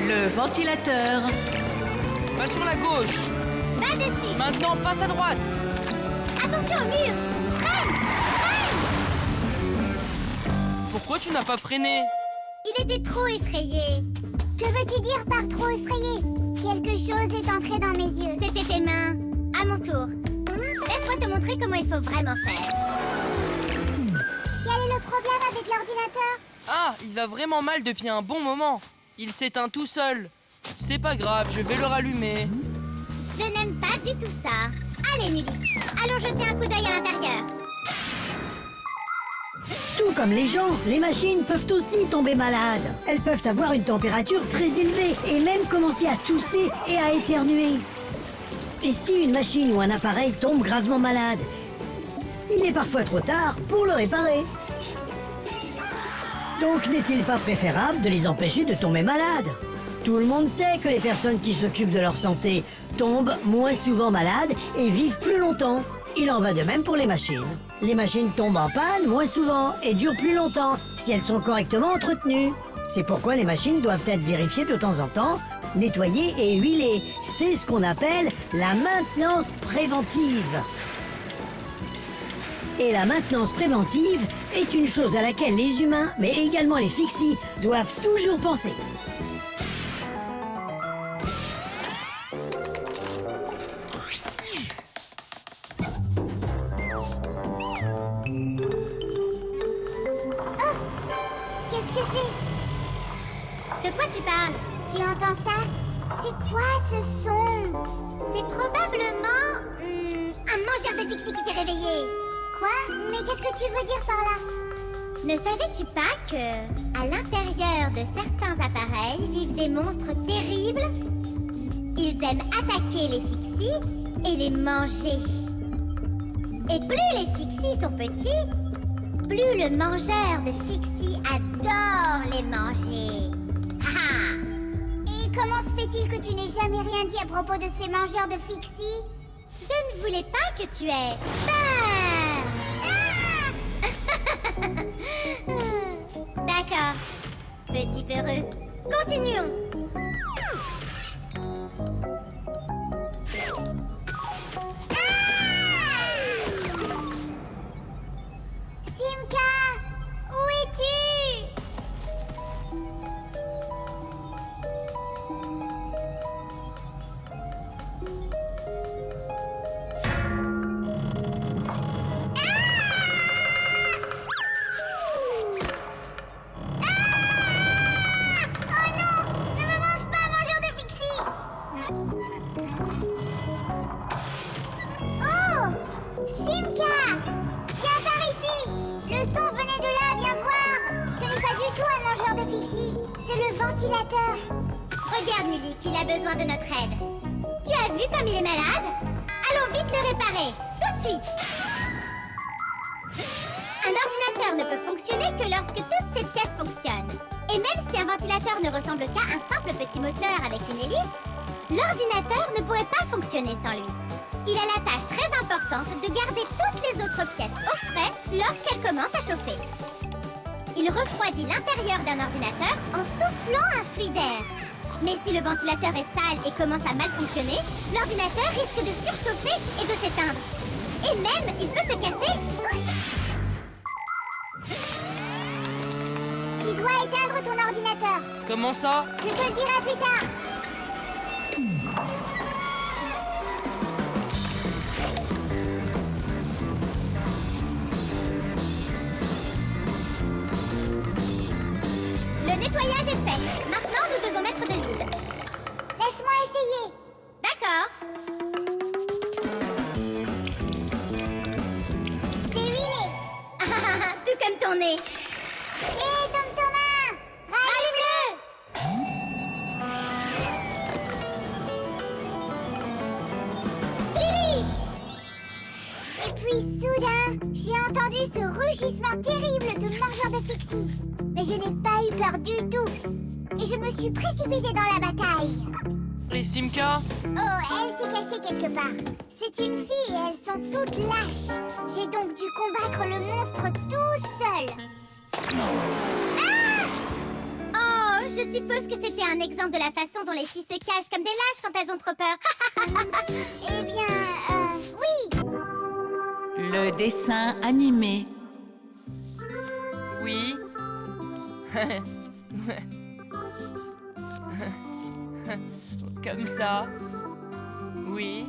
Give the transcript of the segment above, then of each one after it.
Le ventilateur. Va sur la gauche. Va dessus. Maintenant, passe à droite. Attention au mur. Freine. Pourquoi tu n'as pas freiné? Il était trop effrayé. Que veux-tu dire par trop effrayé? Quelque chose est entré dans mes yeux. C'était tes mains. À mon tour. Laisse-moi te montrer comment il faut vraiment faire. Quel est le problème avec l'ordinateur? Ah, il va vraiment mal depuis un bon moment. Il s'éteint tout seul. C'est pas grave, je vais le rallumer. Je n'aime pas du tout ça. Allez, Nulik, allons jeter un coup d'œil à l'intérieur. Tout comme les gens, les machines peuvent aussi tomber malades. Elles peuvent avoir une température très élevée et même commencer à tousser et à éternuer. Et si une machine ou un appareil tombe gravement malade, il est parfois trop tard pour le réparer. Donc n'est-il pas préférable de les empêcher de tomber malades? Tout le monde sait que les personnes qui s'occupent de leur santé tombent moins souvent malades et vivent plus longtemps. Il en va de même pour les machines. Les machines tombent en panne moins souvent et durent plus longtemps si elles sont correctement entretenues. C'est pourquoi les machines doivent être vérifiées de temps en temps, nettoyées et huilées. C'est ce qu'on appelle la maintenance préventive. Et la maintenance préventive est une chose à laquelle les humains, mais également les fixies, doivent toujours penser. Qu'est-ce que c'est? De quoi tu parles? Tu entends ça? C'est quoi ce son? C'est probablement... un mangeur de fixie qui s'est réveillé. Quoi? Mais qu'est-ce que tu veux dire par là? Ne savais-tu pas que, à l'intérieur de certains appareils, vivent des monstres terribles? Ils aiment attaquer les fixies et les manger. Et plus les fixies sont petits, plus le mangeur de fixie adore les manger. Haha! Et comment se fait-il que tu n'aies jamais rien dit à propos de ces mangeurs de fixie? Je ne voulais pas que tu aies peur! Ah! D'accord, petit peureux. Continuons. Simka, où es-tu? Simka! Viens par ici! Le son venait de là, viens voir! Ce n'est pas du tout un mangeur de fixie, c'est le ventilateur! Regarde, Nulik, il a besoin de notre aide. Tu as vu comme il est malade? Allons vite le réparer, tout de suite! Un ordinateur ne peut fonctionner que lorsque toutes ses pièces fonctionnent. Et même si un ventilateur ne ressemble qu'à un simple petit moteur avec une hélice, l'ordinateur ne pourrait pas fonctionner sans lui. Il a la tâche très importante de garder toutes les autres pièces au frais lorsqu'elles commencent à chauffer. Il refroidit l'intérieur d'un ordinateur en soufflant un flux d'air. Mais si le ventilateur est sale et commence à mal fonctionner, l'ordinateur risque de surchauffer et de s'éteindre. Et même, il peut se casser. Tu dois éteindre ton ordinateur. Comment ça? Je te le dirai plus tard. Le nettoyage est fait. Maintenant, nous devons mettre de l'huile. Laisse-moi essayer. D'accord. C'est huilé. Tout comme ton nez. Hé, Tom Thomas! Rallume-le! Tilly! Et puis soudain, j'ai entendu ce rugissement terrible de mangeur de fixie. Mais je n'ai pas eu peur du tout. Et je me suis précipitée dans la bataille. Et Simka? Oh, elle s'est cachée quelque part. C'est une fille et elles sont toutes lâches. J'ai donc dû combattre le monstre tout seul. Ah! Oh, Je suppose que c'était un exemple de la façon dont les filles se cachent comme des lâches quand elles ont trop peur. Eh bien, oui. Le dessin animé. Oui. Comme ça. Oui.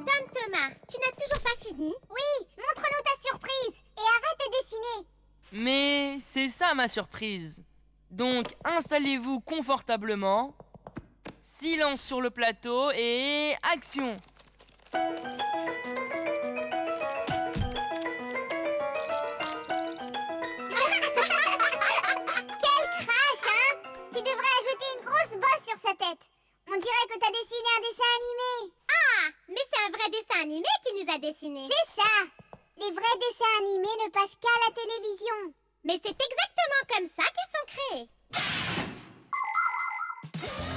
Tom Thomas, tu n'as toujours pas fini? Oui, montre-nous ta surprise et arrête de dessiner. Mais c'est ça ma surprise. Donc installez-vous confortablement. Silence sur le plateau et action. Quel crash, hein? Tu devrais ajouter une grosse bosse sur sa tête. On dirait que t'as dessiné un dessin animé. Ah, mais c'est un vrai dessin animé qui nous a dessiné. C'est ça. Les vrais dessins animés ne passent qu'à la télévision. Mais c'est exactement comme ça qu'ils sont créés.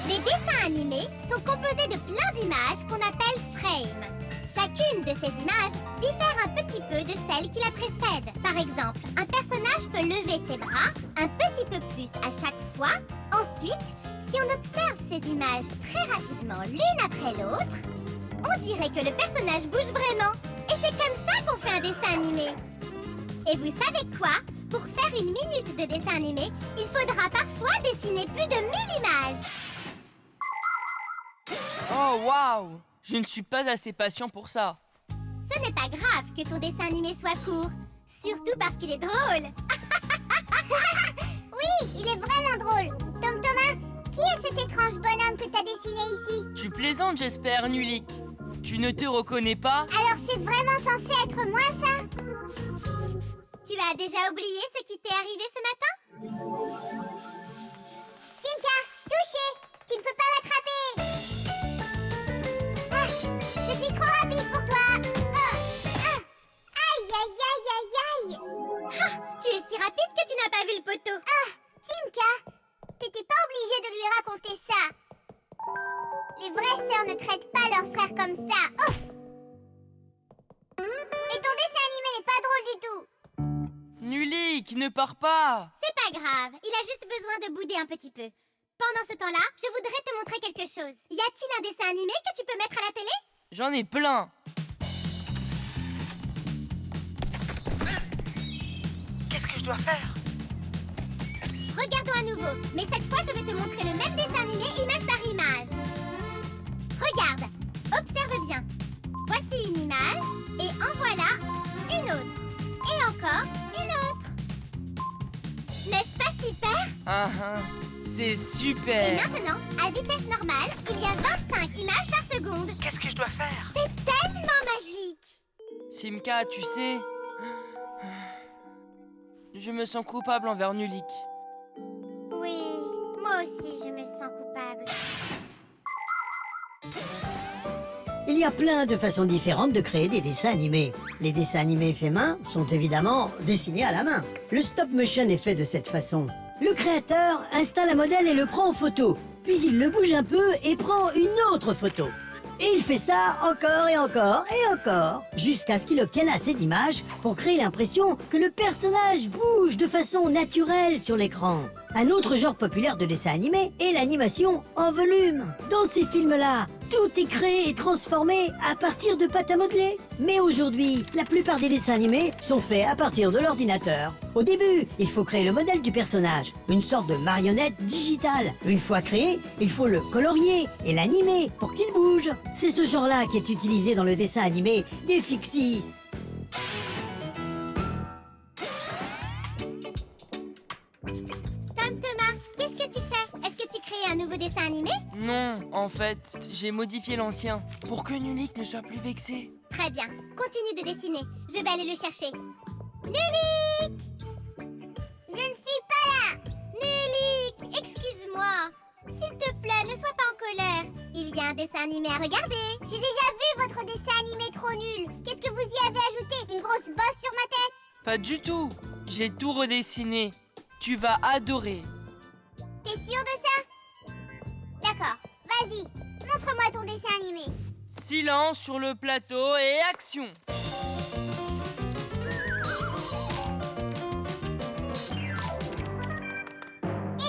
Les dessins animés sont composés de plein d'images qu'on appelle frames. Chacune de ces images diffère un petit peu de celle qui la précède. Par exemple, un personnage peut lever ses bras un petit peu plus à chaque fois. Ensuite, si on observe ces images très rapidement l'une après l'autre, on dirait que le personnage bouge vraiment. Et c'est comme ça qu'on fait un dessin animé. Et vous savez quoi? Pour faire 1 minute de dessin animé, il faudra parfois dessiner plus de 1000 images. Oh waouh! Je ne suis pas assez patient pour ça. Ce n'est pas grave que ton dessin animé soit court, surtout parce qu'il est drôle. Oui, il est vraiment drôle. Tom Thomas, qui est cet étrange bonhomme que t'as dessiné ici? Tu plaisantes, j'espère, Nulik. Tu ne te reconnais pas? Alors c'est vraiment censé être moi, ça? Tu as déjà oublié ce qui t'est arrivé ce matin? Simka, touché! Tu ne peux pas m'attraper! Ah, je suis trop rapide pour toi! Aïe, aïe, aïe, aïe, aïe! Ah, tu es si rapide que tu n'as pas vu le poteau! Ah, Simka, t'étais pas obligée de lui raconter ça! Les vraies sœurs ne traitent pas leurs frères comme ça! Oh! Et ton dessin animé n'est pas drôle du tout! Nulik, ne pars pas! C'est pas grave, il a juste besoin de bouder un petit peu. Pendant ce temps-là, je voudrais te montrer quelque chose. Y a-t-il un dessin animé que tu peux mettre à la télé? J'en ai plein! Qu'est-ce que je dois faire? Regardons à nouveau, mais cette fois je vais te montrer le même dessin animé image par image. Regarde, observe bien. Voici une image, et en voilà une autre. Et encore une autre. N'est-ce pas super? Ah ah, c'est Et super! maintenant, à vitesse normale, il y a 25 images par seconde. Qu'est-ce que je dois faire? C'est tellement magique! Simka, tu sais... Je me sens coupable envers Nulik. Oui, moi aussi je me sens coupable. Il y a plein de façons différentes de créer des dessins animés. Les dessins animés faits main sont évidemment dessinés à la main. Le stop motion est fait de cette façon. Le créateur installe un modèle et le prend en photo, puis il le bouge un peu et prend une autre photo. Et il fait ça encore et encore et encore, jusqu'à ce qu'il obtienne assez d'images pour créer l'impression que le personnage bouge de façon naturelle sur l'écran. Un autre genre populaire de dessin animé est l'animation en volume. Dans ces films-là, tout est créé et transformé à partir de pâte à modeler. Mais aujourd'hui, la plupart des dessins animés sont faits à partir de l'ordinateur. Au début, il faut créer le modèle du personnage, une sorte de marionnette digitale. Une fois créé, il faut le colorier et l'animer pour qu'il bouge. C'est ce genre-là qui est utilisé dans le dessin animé des Fixies. Tom Thomas, qu'est-ce que tu fais? Est-ce que tu crées un nouveau dessin animé? Non, en fait, j'ai modifié l'ancien pour que Nulik ne soit plus vexé. Très bien, continue de dessiner. Je vais aller le chercher. Nulik! Je ne suis pas là! Nulik, excuse-moi. S'il te plaît, ne sois pas en colère. Il y a un dessin animé à regarder. J'ai déjà vu votre dessin animé trop nul. Qu'est-ce que vous y avez ajouté? Une grosse bosse sur ma tête? Pas du tout. J'ai tout redessiné. Tu vas adorer. T'es sûr de ça? D'accord, vas-y, montre-moi ton dessin animé. Silence sur le plateau et action!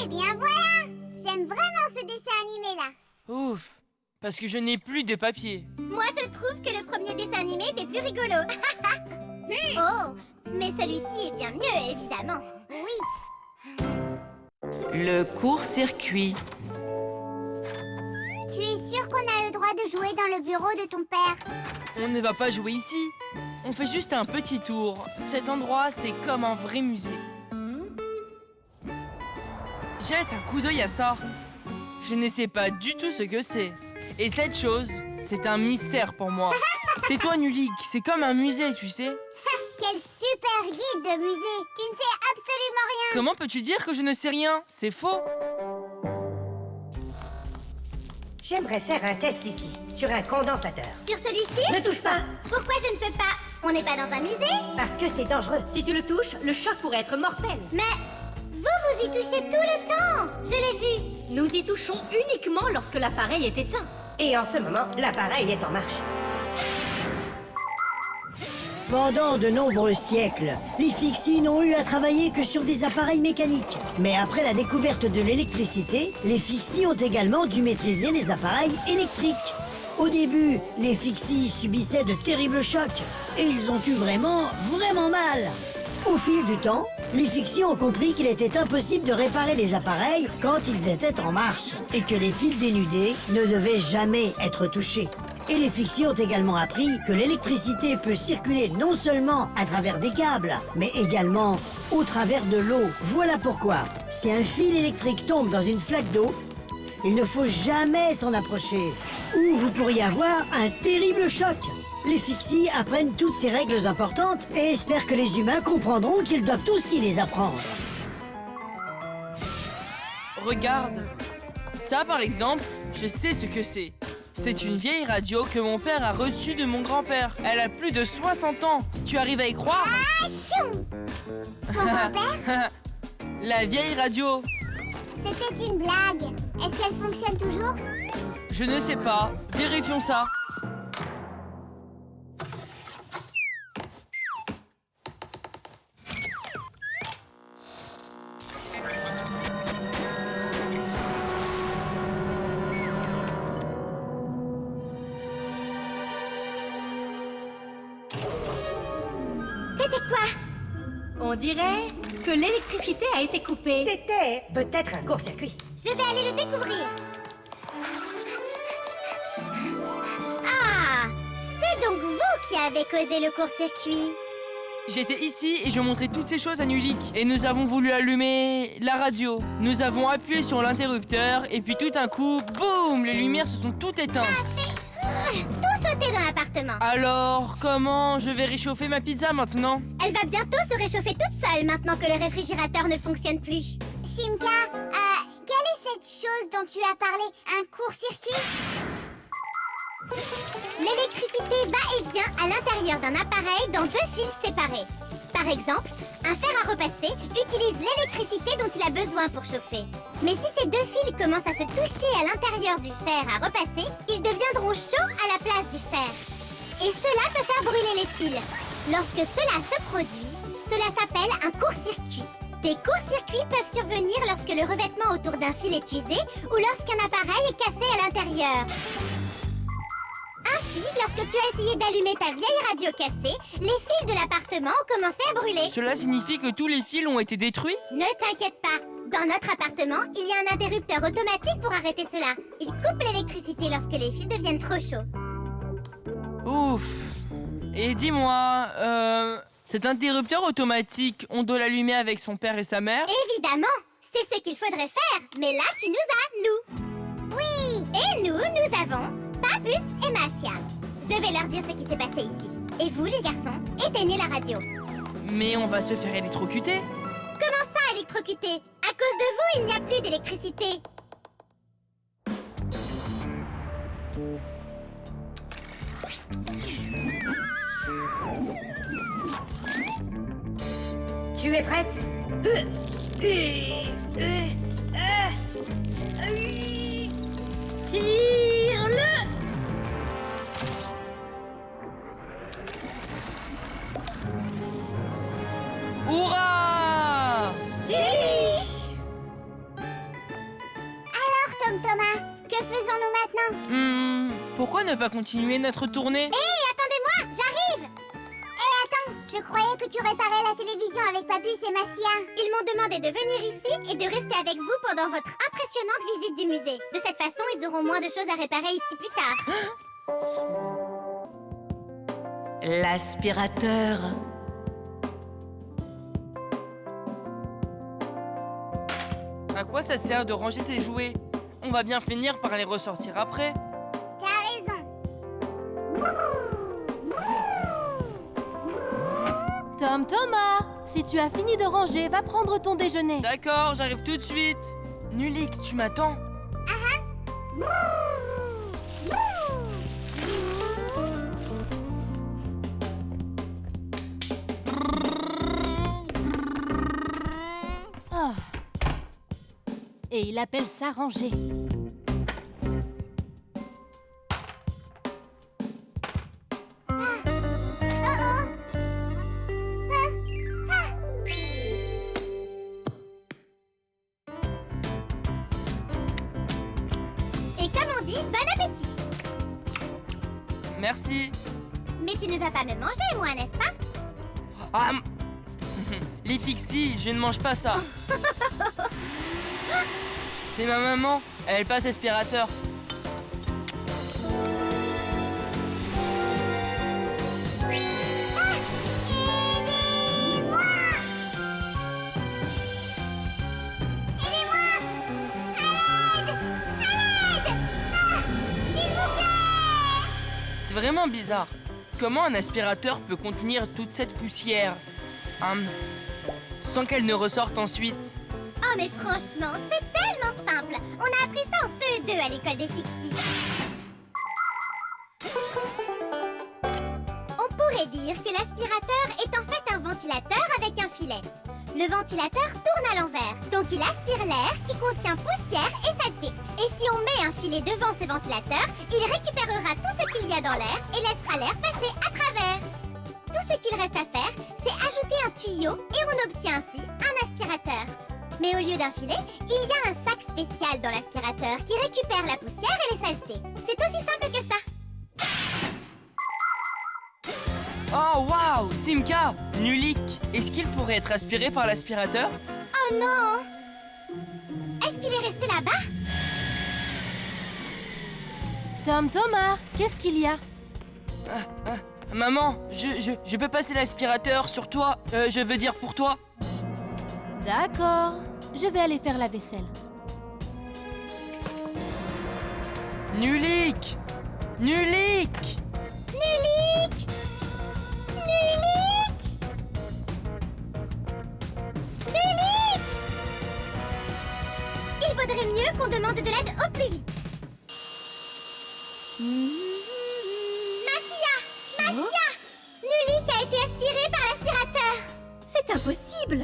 Eh bien voilà! J'aime vraiment ce dessin animé-là. Ouf, parce que je n'ai plus de papier. Moi, je trouve que le premier dessin animé était plus rigolo. Oh, mais celui-ci est bien mieux, évidemment. Oui. Le court-circuit. Tu es sûr qu'on a le droit de jouer dans le bureau de ton père? On ne va pas jouer ici. On fait juste un petit tour. Cet endroit, c'est comme un vrai musée. Jette un coup d'œil à ça. Je ne sais pas du tout ce que c'est. Et cette chose, c'est un mystère pour moi. Tais-toi, Nulik, c'est comme un musée, tu sais. Quel super guide de musée! Tu ne sais absolument rien! Comment peux-tu dire que je ne sais rien? C'est faux. J'aimerais faire un test ici, sur un condensateur. Sur celui-ci? Ne touche pas, Pourquoi je ne peux pas? On n'est pas dans un musée? parce que c'est dangereux. Si tu le touches, le choc pourrait être mortel. Mais vous y touchez tout le temps! Je l'ai vu! Nous y touchons uniquement lorsque l'appareil est éteint. Et en ce moment, l'appareil est en marche. Pendant de nombreux siècles, les Fixies n'ont eu à travailler que sur des appareils mécaniques. Mais après la découverte de l'électricité, les Fixies ont également dû maîtriser les appareils électriques. Au début, les Fixies subissaient de terribles chocs et ils ont eu vraiment mal. Au fil du temps, les Fixies ont compris qu'il était impossible de réparer les appareils quand ils étaient en marche et que les fils dénudés ne devaient jamais être touchés. Et les Fixies ont également appris que l'électricité peut circuler non seulement à travers des câbles, mais également au travers de l'eau. Voilà pourquoi, si un fil électrique tombe dans une flaque d'eau, il ne faut jamais s'en approcher, ou vous pourriez avoir un terrible choc. Les Fixies apprennent toutes ces règles importantes et espèrent que les humains comprendront qu'ils doivent aussi les apprendre. Regarde. Ça, par exemple, je sais ce que c'est. C'est une vieille radio que mon père a reçue de mon grand-père. Elle a plus de 60 ans. Tu arrives à y croire? Tchoum! Ton grand-père? La vieille radio. C'était une blague. Est-ce qu'elle fonctionne toujours? Je ne sais pas. Vérifions ça. C'était quoi? On dirait que l'électricité a été coupée. C'était peut-être un court-circuit. Je vais aller le découvrir. Ah! C'est donc vous qui avez causé le court-circuit. J'étais ici et je montrais toutes ces choses à Nulik. Et nous avons voulu allumer la radio. Nous avons appuyé sur l'interrupteur et puis tout d'un coup, boum, les lumières se sont toutes éteintes. Tout sauté dans l'appartement. Alors, comment je vais réchauffer ma pizza maintenant? Elle va bientôt se réchauffer toute seule maintenant que le réfrigérateur ne fonctionne plus. Simka, quelle est cette chose dont tu as parlé? Un court-circuit? L'électricité va et vient à l'intérieur d'un appareil dans deux fils séparés. Par exemple, un fer à repasser utilise l'électricité dont il a besoin pour chauffer. Mais si ces deux fils commencent à se toucher à l'intérieur du fer à repasser, ils deviendront chauds à la place du fer. Et cela peut faire brûler les fils. Lorsque cela se produit, cela s'appelle un court-circuit. Des courts-circuits peuvent survenir lorsque le revêtement autour d'un fil est usé ou lorsqu'un appareil est cassé à l'intérieur. Ainsi, lorsque tu as essayé d'allumer ta vieille radio cassée, les fils de l'appartement ont commencé à brûler. Cela signifie que tous les fils ont été détruits? Ne t'inquiète pas. Dans notre appartement, il y a un interrupteur automatique pour arrêter cela. Il coupe l'électricité lorsque les fils deviennent trop chauds. Ouf. Et dis-moi, cet interrupteur automatique, on doit l'allumer avec son père et sa mère? Évidemment, c'est ce qu'il faudrait faire. Mais là, tu nous as, nous. Oui. Et nous avons Papus et Massia. Je vais leur dire ce qui s'est passé ici. Et vous, les garçons, éteignez la radio. Mais on va se faire électrocuter. Comment ça, électrocuter? À cause de vous, il n'y a plus d'électricité. Tu es prête? Tire-le! Hurrah! Que faisons-nous maintenant? Pourquoi ne pas continuer notre tournée? Hé, attendez-moi, j'arrive! Attends, je croyais que tu réparais la télévision avec Papus et Massia. Ils m'ont demandé de venir ici et de rester avec vous pendant votre impressionnante visite du musée. De cette façon, ils auront moins de choses à réparer ici plus tard. L'aspirateur. À quoi ça sert de ranger ces jouets? On va bien finir par les ressortir après. T'as raison. Thomas, si tu as fini de ranger, va prendre ton déjeuner. D'accord, j'arrive tout de suite. Nulik, tu m'attends? Ah. Et il appelle ça ranger. Et comme on dit, bon appétit. Merci. Mais tu ne vas pas me manger, moi, n'est-ce pas? Ah, les fixies, je ne mange pas ça. C'est ma maman, elle passe aspirateur. Aidez-moi! Aidez-moi! À l'aide! À l'aide! Ah, s'il vous plaît! C'est vraiment bizarre. Comment un aspirateur peut contenir toute cette poussière sans qu'elle ne ressorte ensuite? Oh, mais franchement, c'est tellement simple! On a appris ça en CE2 à l'école des fixies. On pourrait dire que l'aspirateur est en fait un ventilateur avec un filet. Le ventilateur tourne à l'envers, donc il aspire l'air qui contient poussière et saleté. Et si on met un filet devant ce ventilateur, il récupérera tout ce qu'il y a dans l'air et laissera l'air passer à travers. Tout ce qu'il reste à faire, c'est ajouter un tuyau et on obtient ainsi un aspirateur. Mais au lieu d'un filet, il y a un sac spécial dans l'aspirateur qui récupère la poussière et les saletés. C'est aussi simple que ça. Oh waouh, Simka, Nulik, est-ce qu'il pourrait être aspiré par l'aspirateur? Oh non! Est-ce qu'il est resté là-bas? Thomas, qu'est-ce qu'il y a? Maman, je peux passer l'aspirateur sur toi, je veux dire pour toi. D'accord, je vais aller faire la vaisselle. Nulik! Nulik! Nulik! Nulik! Nulik! Il vaudrait mieux qu'on demande de l'aide au plus vite. Massia! Nulik a été aspiré par l'aspirateur. C'est impossible!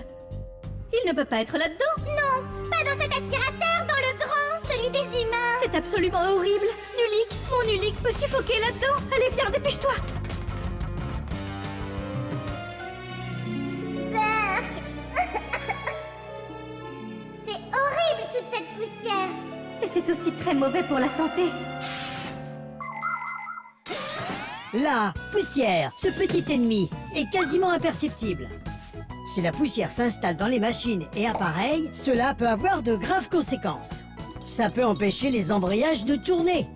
Il ne peut pas être là-dedans! Non, pas dans cet aspirateur, dans le grand, celui des humains. C'est absolument horrible! Nulik, mon Nulik peut suffoquer là-dedans! Allez, viens, dépêche-toi! C'est horrible toute cette poussière. Et c'est aussi très mauvais pour la santé! La poussière, ce petit ennemi, est quasiment imperceptible. Si la poussière s'installe dans les machines et appareils, cela peut avoir de graves conséquences. Ça peut empêcher les embrayages de tourner.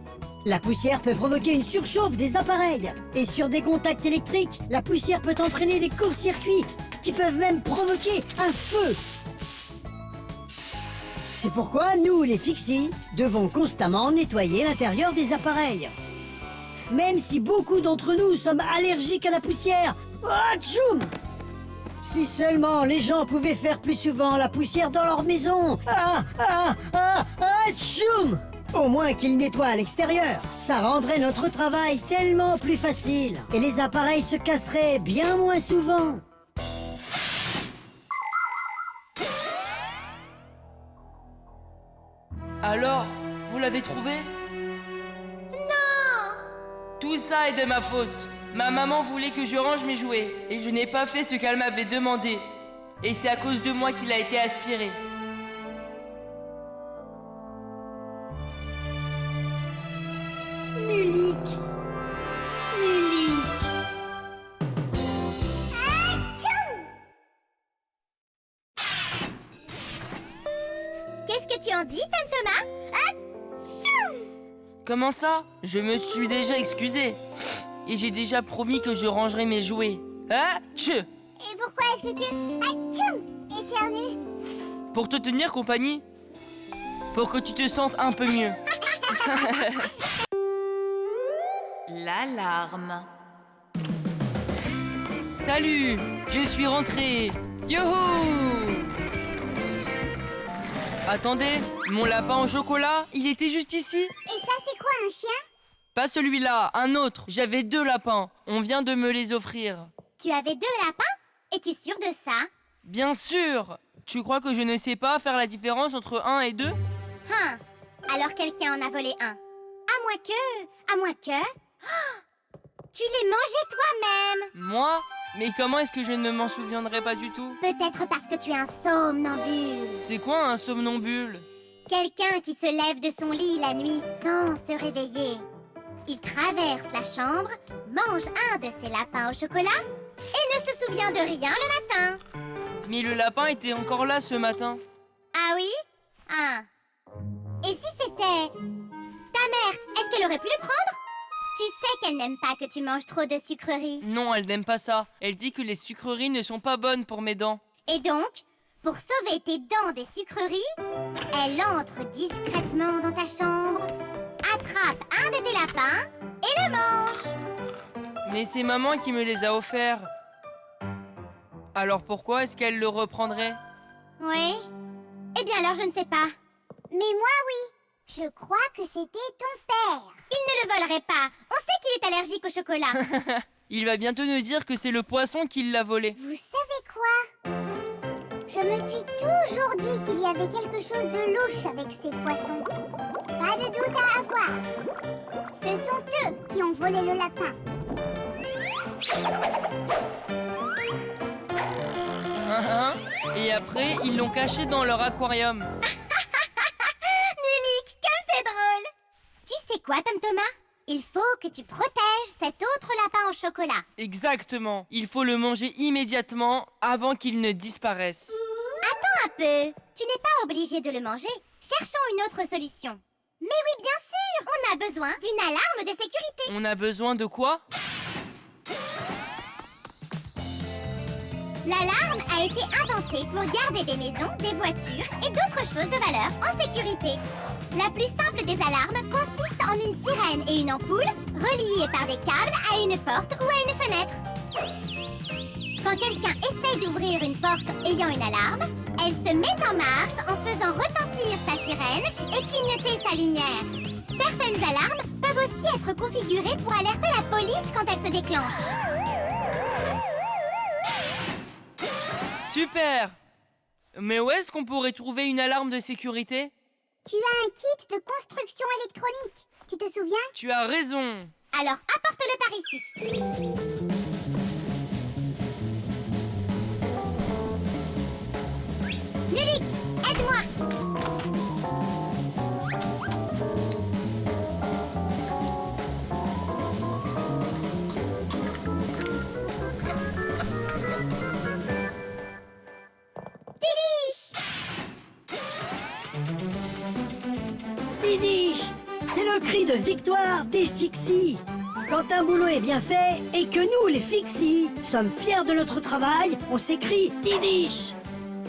La poussière peut provoquer une surchauffe des appareils. Et sur des contacts électriques, la poussière peut entraîner des courts-circuits qui peuvent même provoquer un feu. C'est pourquoi nous, les fixies, devons constamment nettoyer l'intérieur des appareils. Même si beaucoup d'entre nous sommes allergiques à la poussière. Atchoum! Si seulement les gens pouvaient faire plus souvent la poussière dans leur maison. Atchoum! Au moins qu'ils nettoient à l'extérieur. Ça rendrait notre travail tellement plus facile. Et les appareils se casseraient bien moins souvent. Alors, vous l'avez trouvé? Tout ça est de ma faute. Ma maman voulait que je range mes jouets et je n'ai pas fait ce qu'elle m'avait demandé. Et c'est à cause de moi qu'il a été aspiré. Nulik. Qu'est-ce que tu en dis, Tom Thomas? Atchoum! Comment ça? Je me suis déjà excusé. Et j'ai déjà promis que je rangerai mes jouets. Ah, tchè! Et pourquoi est-ce que tu... Atchoum! Éternues? Pour te tenir compagnie. Pour que tu te sentes un peu mieux. L'alarme. Salut! Je suis rentré! Youhou! Attendez, mon lapin au chocolat, il était juste ici? Et ça, c'est quoi, un chien? Pas celui-là, un autre. J'avais 2 lapins. On vient de me les offrir. Tu avais 2 lapins? Es-tu sûr de ça? Bien sûr! Tu crois que je ne sais pas faire la différence entre 1 et 2? Alors quelqu'un en a volé un. À moins que... Oh, tu les mangeais toi-même! Moi? Mais comment est-ce que je ne m'en souviendrai pas du tout? Peut-être parce que tu es un somnambule. C'est quoi un somnambule? Quelqu'un qui se lève de son lit la nuit sans se réveiller. Il traverse la chambre, mange un de ses lapins au chocolat et ne se souvient de rien le matin. Mais le lapin était encore là ce matin. Ah oui? Et si c'était... ta mère, est-ce qu'elle aurait pu le prendre? Tu sais qu'elle n'aime pas que tu manges trop de sucreries. Non, elle n'aime pas ça. Elle dit que les sucreries ne sont pas bonnes pour mes dents. Et donc, pour sauver tes dents des sucreries, elle entre discrètement dans ta chambre, attrape un de tes lapins et le mange. Mais c'est maman qui me les a offerts. Alors pourquoi est-ce qu'elle le reprendrait? Oui? Eh bien alors je ne sais pas. Mais moi oui. Je crois que c'était ton père. Il ne le volerait pas. On sait qu'il est allergique au chocolat. Il va bientôt nous dire que c'est le poisson qui l'a volé. Vous savez quoi? Je me suis toujours dit qu'il y avait quelque chose de louche avec ces poissons. Pas de doute à avoir. Ce sont eux qui ont volé le lapin. Et après, ils l'ont caché dans leur aquarium. Nulik, comme c'est drôle. Tu sais quoi, Tom Thomas? Il faut que tu protèges cet autre lapin au chocolat. Exactement. Il faut le manger immédiatement avant qu'il ne disparaisse. Attends un peu. Tu n'es pas obligé de le manger. Cherchons une autre solution. Mais oui, bien sûr. On a besoin d'une alarme de sécurité. On a besoin de quoi? L'alarme a été inventée pour garder des maisons, des voitures et d'autres choses de valeur en sécurité. La plus simple des alarmes consiste en une sirène et une ampoule reliées par des câbles à une porte ou à une fenêtre. Quand quelqu'un essaye d'ouvrir une porte ayant une alarme, elle se met en marche en faisant retentir sa sirène et clignoter sa lumière. Certaines alarmes peuvent aussi être configurées pour alerter la police quand elle se déclenche. Super! Mais où est-ce qu'on pourrait trouver une alarme de sécurité? Tu as un kit de construction électronique, tu te souviens? Tu as raison! Alors apporte-le par ici. Nulik, aide-moi! Tidiche, c'est le cri de victoire des Fixies. Quand un boulot est bien fait et que nous, les Fixies, sommes fiers de notre travail, on s'écrie Tidiche.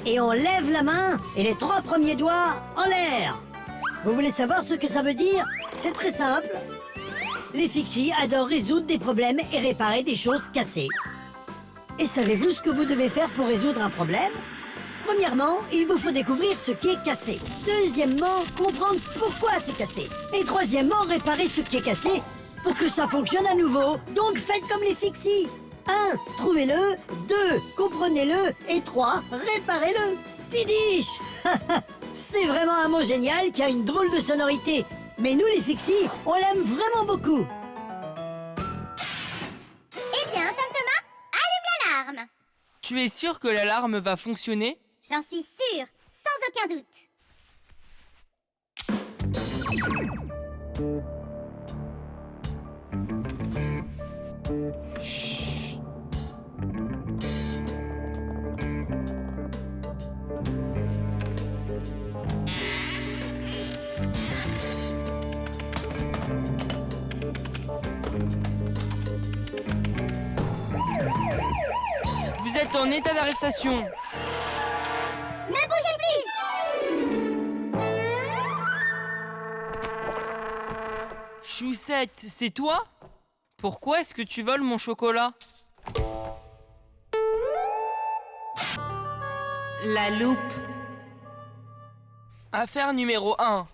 Et on lève la main et les 3 premiers doigts en l'air. Vous voulez savoir ce que ça veut dire? C'est très simple. Les Fixies adorent résoudre des problèmes et réparer des choses cassées. Et savez-vous ce que vous devez faire pour résoudre un problème? Premièrement, il vous faut découvrir ce qui est cassé. Deuxièmement, comprendre pourquoi c'est cassé. Et troisièmement, réparer ce qui est cassé pour que ça fonctionne à nouveau. Donc faites comme les Fixies. 1. Trouvez-le. 2. Comprenez-le. Et 3. Réparez-le. Tidiche. C'est vraiment un mot génial qui a une drôle de sonorité. Mais nous, les Fixies, on l'aime vraiment beaucoup. Eh bien, Tom Thomas, allume l'alarme. Tu es sûr que l'alarme va fonctionner? J'en suis sûre, sans aucun doute. êtes en état d'arrestation. Ne bougez plus! Choussette, c'est toi? Pourquoi est-ce que tu voles mon chocolat? La loupe. Affaire numéro 1.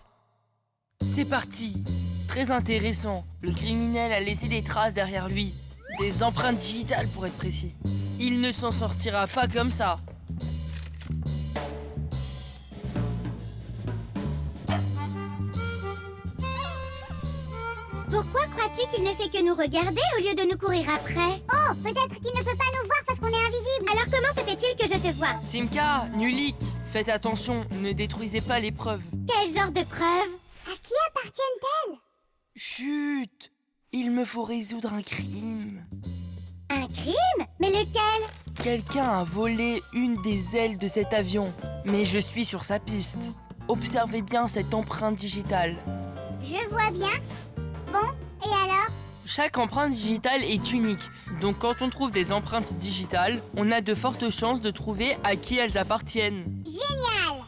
C'est parti. Très intéressant. Le criminel a laissé des traces derrière lui. Des empreintes digitales pour être précis. Il ne s'en sortira pas comme ça. Pourquoi crois-tu qu'il ne fait que nous regarder au lieu de nous courir après? Oh, peut-être qu'il ne peut pas nous voir parce qu'on est invisible. Alors comment se fait-il que je te vois? Simka, Nulik, faites attention, ne détruisez pas les preuves. Quel genre de preuves? À qui appartiennent-elles? Chut! Il me faut résoudre un crime. Un crime? Mais lequel? Quelqu'un a volé une des ailes de cet avion, mais je suis sur sa piste. Observez bien cette empreinte digitale. Je vois bien. Bon, et alors? Chaque empreinte digitale est unique, donc quand on trouve des empreintes digitales, on a de fortes chances de trouver à qui elles appartiennent. Génial!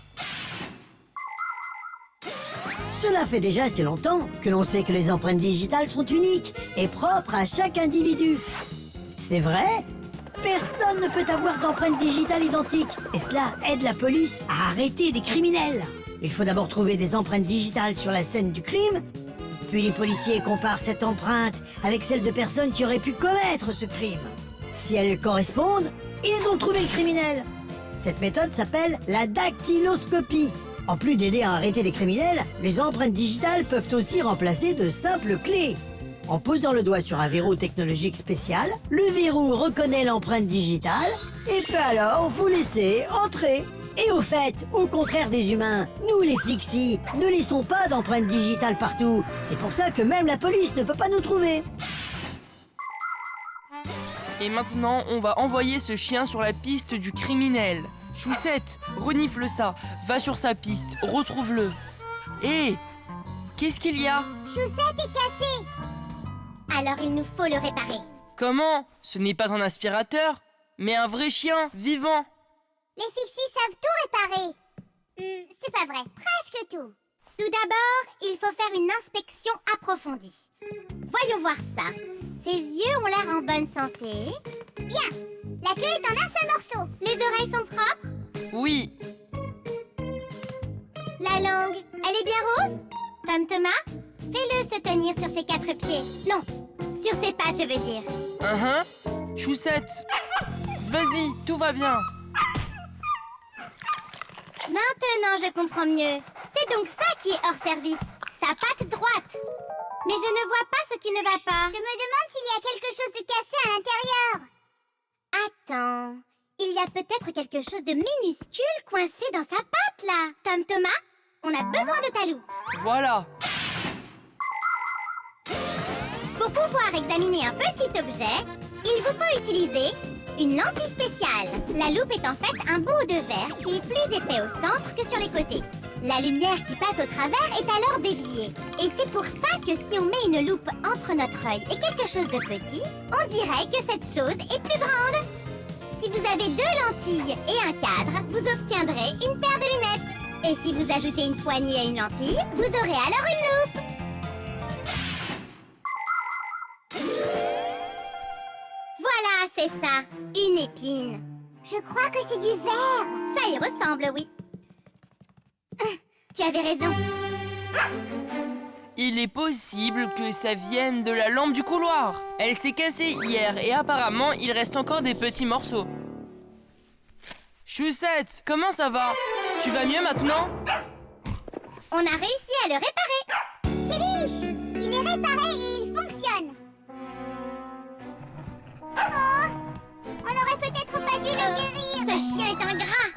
Cela fait déjà assez longtemps que l'on sait que les empreintes digitales sont uniques et propres à chaque individu. C'est vrai, personne ne peut avoir d'empreinte digitale identique et cela aide la police à arrêter des criminels. Il faut d'abord trouver des empreintes digitales sur la scène du crime, puis les policiers comparent cette empreinte avec celle de personnes qui auraient pu commettre ce crime. Si elles correspondent, ils ont trouvé le criminel. Cette méthode s'appelle la dactyloscopie. En plus d'aider à arrêter des criminels, les empreintes digitales peuvent aussi remplacer de simples clés. En posant le doigt sur un verrou technologique spécial, le verrou reconnaît l'empreinte digitale et peut alors vous laisser entrer. Et au fait, au contraire des humains, nous les flics-ci ne laissons pas d'empreintes digitales partout. C'est pour ça que même la police ne peut pas nous trouver. Et maintenant, on va envoyer ce chien sur la piste du criminel. Choussette, renifle ça, va sur sa piste, retrouve-le. Hé, qu'est-ce qu'il y a? Choussette est cassée! Alors il nous faut le réparer. Comment? Ce n'est pas un aspirateur, mais un vrai chien, vivant. Les fixies savent tout réparer. C'est pas vrai, presque tout. Tout d'abord, il faut faire une inspection approfondie. Voyons voir ça. Ses yeux ont l'air en bonne santé. Bien, la queue est en un seul morceau. Les oreilles sont propres. Oui, La langue, elle est bien rose. Thomas, fais-le se tenir sur ses 4 pieds. Non, sur ses pattes, je veux dire. Choussette, vas-y, tout va bien. Maintenant, je comprends mieux. C'est donc ça qui est hors service. Sa patte droite. Mais je ne vois pas ce qui ne va pas. Je me demande s'il y a quelque chose de cassé à l'intérieur. Attends. Il y a peut-être quelque chose de minuscule coincé dans sa patte, là. Thomas, on a besoin de ta loupe. Voilà. Pour pouvoir examiner un petit objet, il vous faut utiliser une lentille spéciale. La loupe est en fait un bout de verre qui est plus épais au centre que sur les côtés. La lumière qui passe au travers est alors déviée. Et c'est pour ça que si on met une loupe entre notre œil et quelque chose de petit, on dirait que cette chose est plus grande. Si vous avez 2 lentilles et un cadre, vous obtiendrez une paire de lunettes. Et si vous ajoutez une poignée à une lentille, vous aurez alors une loupe. Voilà, c'est ça, une épine. Je crois que c'est du verre. Ça y ressemble, oui. Tu avais raison. Il est possible que ça vienne de la lampe du couloir. Elle s'est cassée hier et apparemment, il reste encore des petits morceaux. Choussette, comment ça va? Tu vas mieux maintenant? On a réussi à le réparer. Téliche, il est réparé et il fonctionne. Oh, on aurait peut-être pas dû le guérir. Ce chien est ingrat.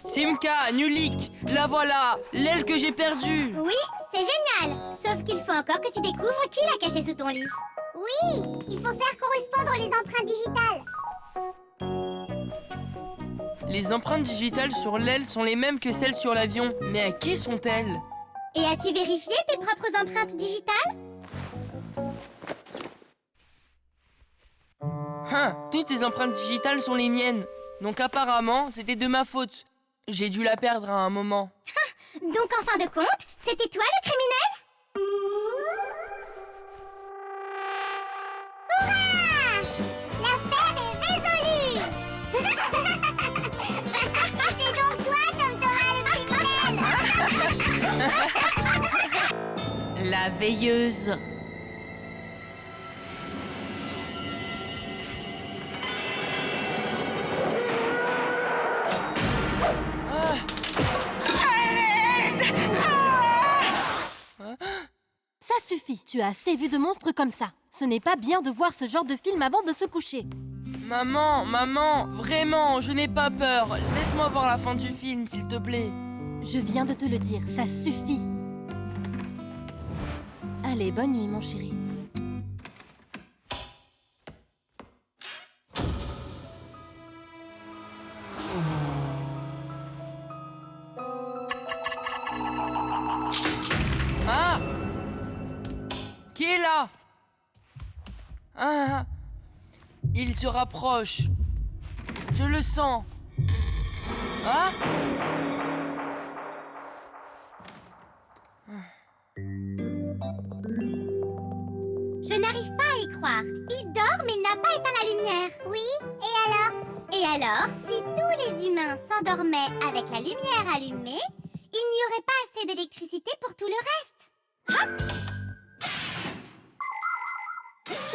Simka, Nulik, la voilà, l'aile que j'ai perdue. Oui, c'est génial. Sauf qu'il faut encore que tu découvres qui l'a caché sous ton lit. Oui, il faut faire correspondre les empreintes digitales. Les empreintes digitales sur l'aile sont les mêmes que celles sur l'avion. Mais à qui sont-elles? Et as-tu vérifié tes propres empreintes digitales? Toutes ces empreintes digitales sont les miennes. Donc apparemment, c'était de ma faute. J'ai dû la perdre à un moment. Donc en fin de compte, c'était toi le criminel? Hurrah! L'affaire est résolue! C'est donc toi, Tom Thomas, le criminel! La veilleuse. Ça suffit, tu as assez vu de monstres comme ça. Ce n'est pas bien de voir ce genre de film avant de se coucher. Maman, vraiment, je n'ai pas peur. Laisse-moi voir la fin du film, s'il te plaît. Je viens de te le dire, ça suffit. Allez, bonne nuit, mon chéri. Ah! Qui est là? Ah! Il se rapproche. Je le sens. Ah! Je n'arrive pas à y croire. Il dort, mais il n'a pas éteint la lumière. Oui, et alors? Et alors, si tous les humains s'endormaient avec la lumière allumée, il n'y aurait pas assez d'électricité pour tout le reste. Hop!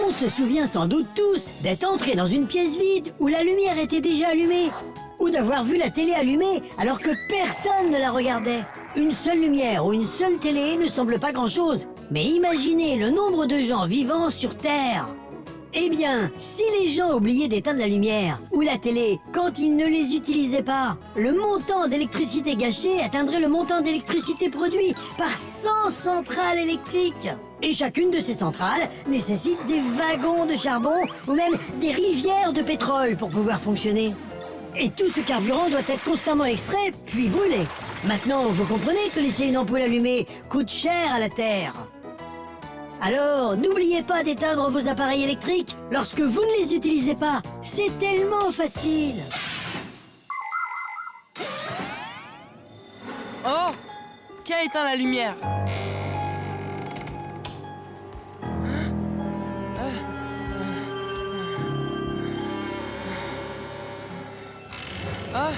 On se souvient sans doute tous d'être entrés dans une pièce vide où la lumière était déjà allumée, ou d'avoir vu la télé allumée alors que personne ne la regardait. Une seule lumière ou une seule télé ne semble pas grand-chose, mais imaginez le nombre de gens vivant sur Terre. Eh bien, si les gens oubliaient d'éteindre la lumière ou la télé quand ils ne les utilisaient pas, le montant d'électricité gâché atteindrait le montant d'électricité produit par 100 centrales électriques. Et chacune de ces centrales nécessite des wagons de charbon ou même des rivières de pétrole pour pouvoir fonctionner. Et tout ce carburant doit être constamment extrait puis brûlé. Maintenant, vous comprenez que laisser une ampoule allumée coûte cher à la Terre. Alors, n'oubliez pas d'éteindre vos appareils électriques lorsque vous ne les utilisez pas. C'est tellement facile. Oh! Qui a éteint la lumière? Ah!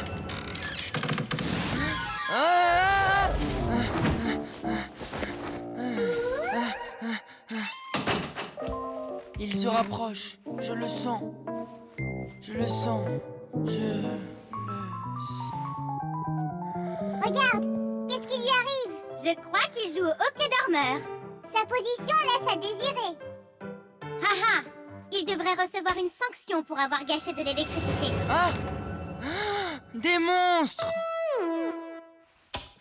Ah! Il se rapproche. Je le sens. Je le sens. Je le sens. Regarde, qu'est-ce qui lui arrive? Je crois qu'il joue au hockey dormeur. Sa position laisse à désirer. Haha, il devrait recevoir une sanction pour avoir gâché de l'électricité. Ah! Ah! Des monstres!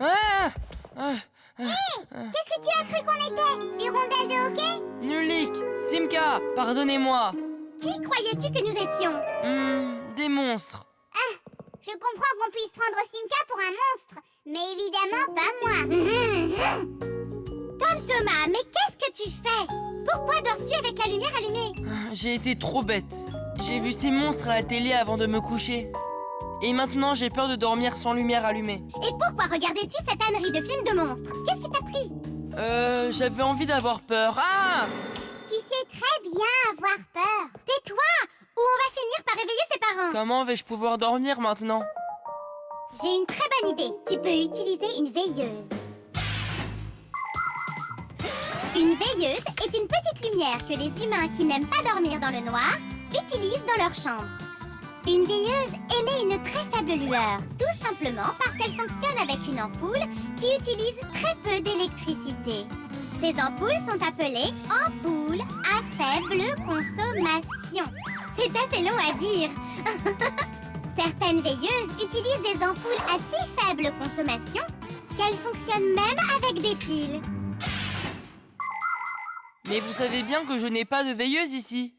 Ah! Ah! Qu'est-ce que tu as cru qu'on était? Des rondelles de hockey? Nulik! Simka! Pardonnez-moi! Qui croyais-tu que nous étions? Des monstres. Je comprends qu'on puisse prendre Simka pour un monstre, mais évidemment pas moi. Tom Thomas, mais qu'est-ce que tu fais? Pourquoi dors-tu avec la lumière allumée? J'ai été trop bête. J'ai vu ces monstres à la télé avant de me coucher. Et maintenant, j'ai peur de dormir sans lumière allumée. Et pourquoi regardais-tu cette ânerie de film de monstres? Qu'est-ce qui t'a pris? J'avais envie d'avoir peur. Ah! Tu sais très bien avoir peur. Tais-toi, ou on va finir par réveiller ses parents. Comment vais-je pouvoir dormir maintenant? J'ai une très bonne idée. Tu peux utiliser une veilleuse. Une veilleuse est une petite lumière que les humains qui n'aiment pas dormir dans le noir utilisent dans leur chambre. Une veilleuse émet une très faible lueur, tout simplement parce qu'elle fonctionne avec une ampoule qui utilise très peu d'électricité. Ces ampoules sont appelées ampoules à faible consommation. C'est assez long à dire. Certaines veilleuses utilisent des ampoules à si faible consommation qu'elles fonctionnent même avec des piles. Mais vous savez bien que je n'ai pas de veilleuse ici.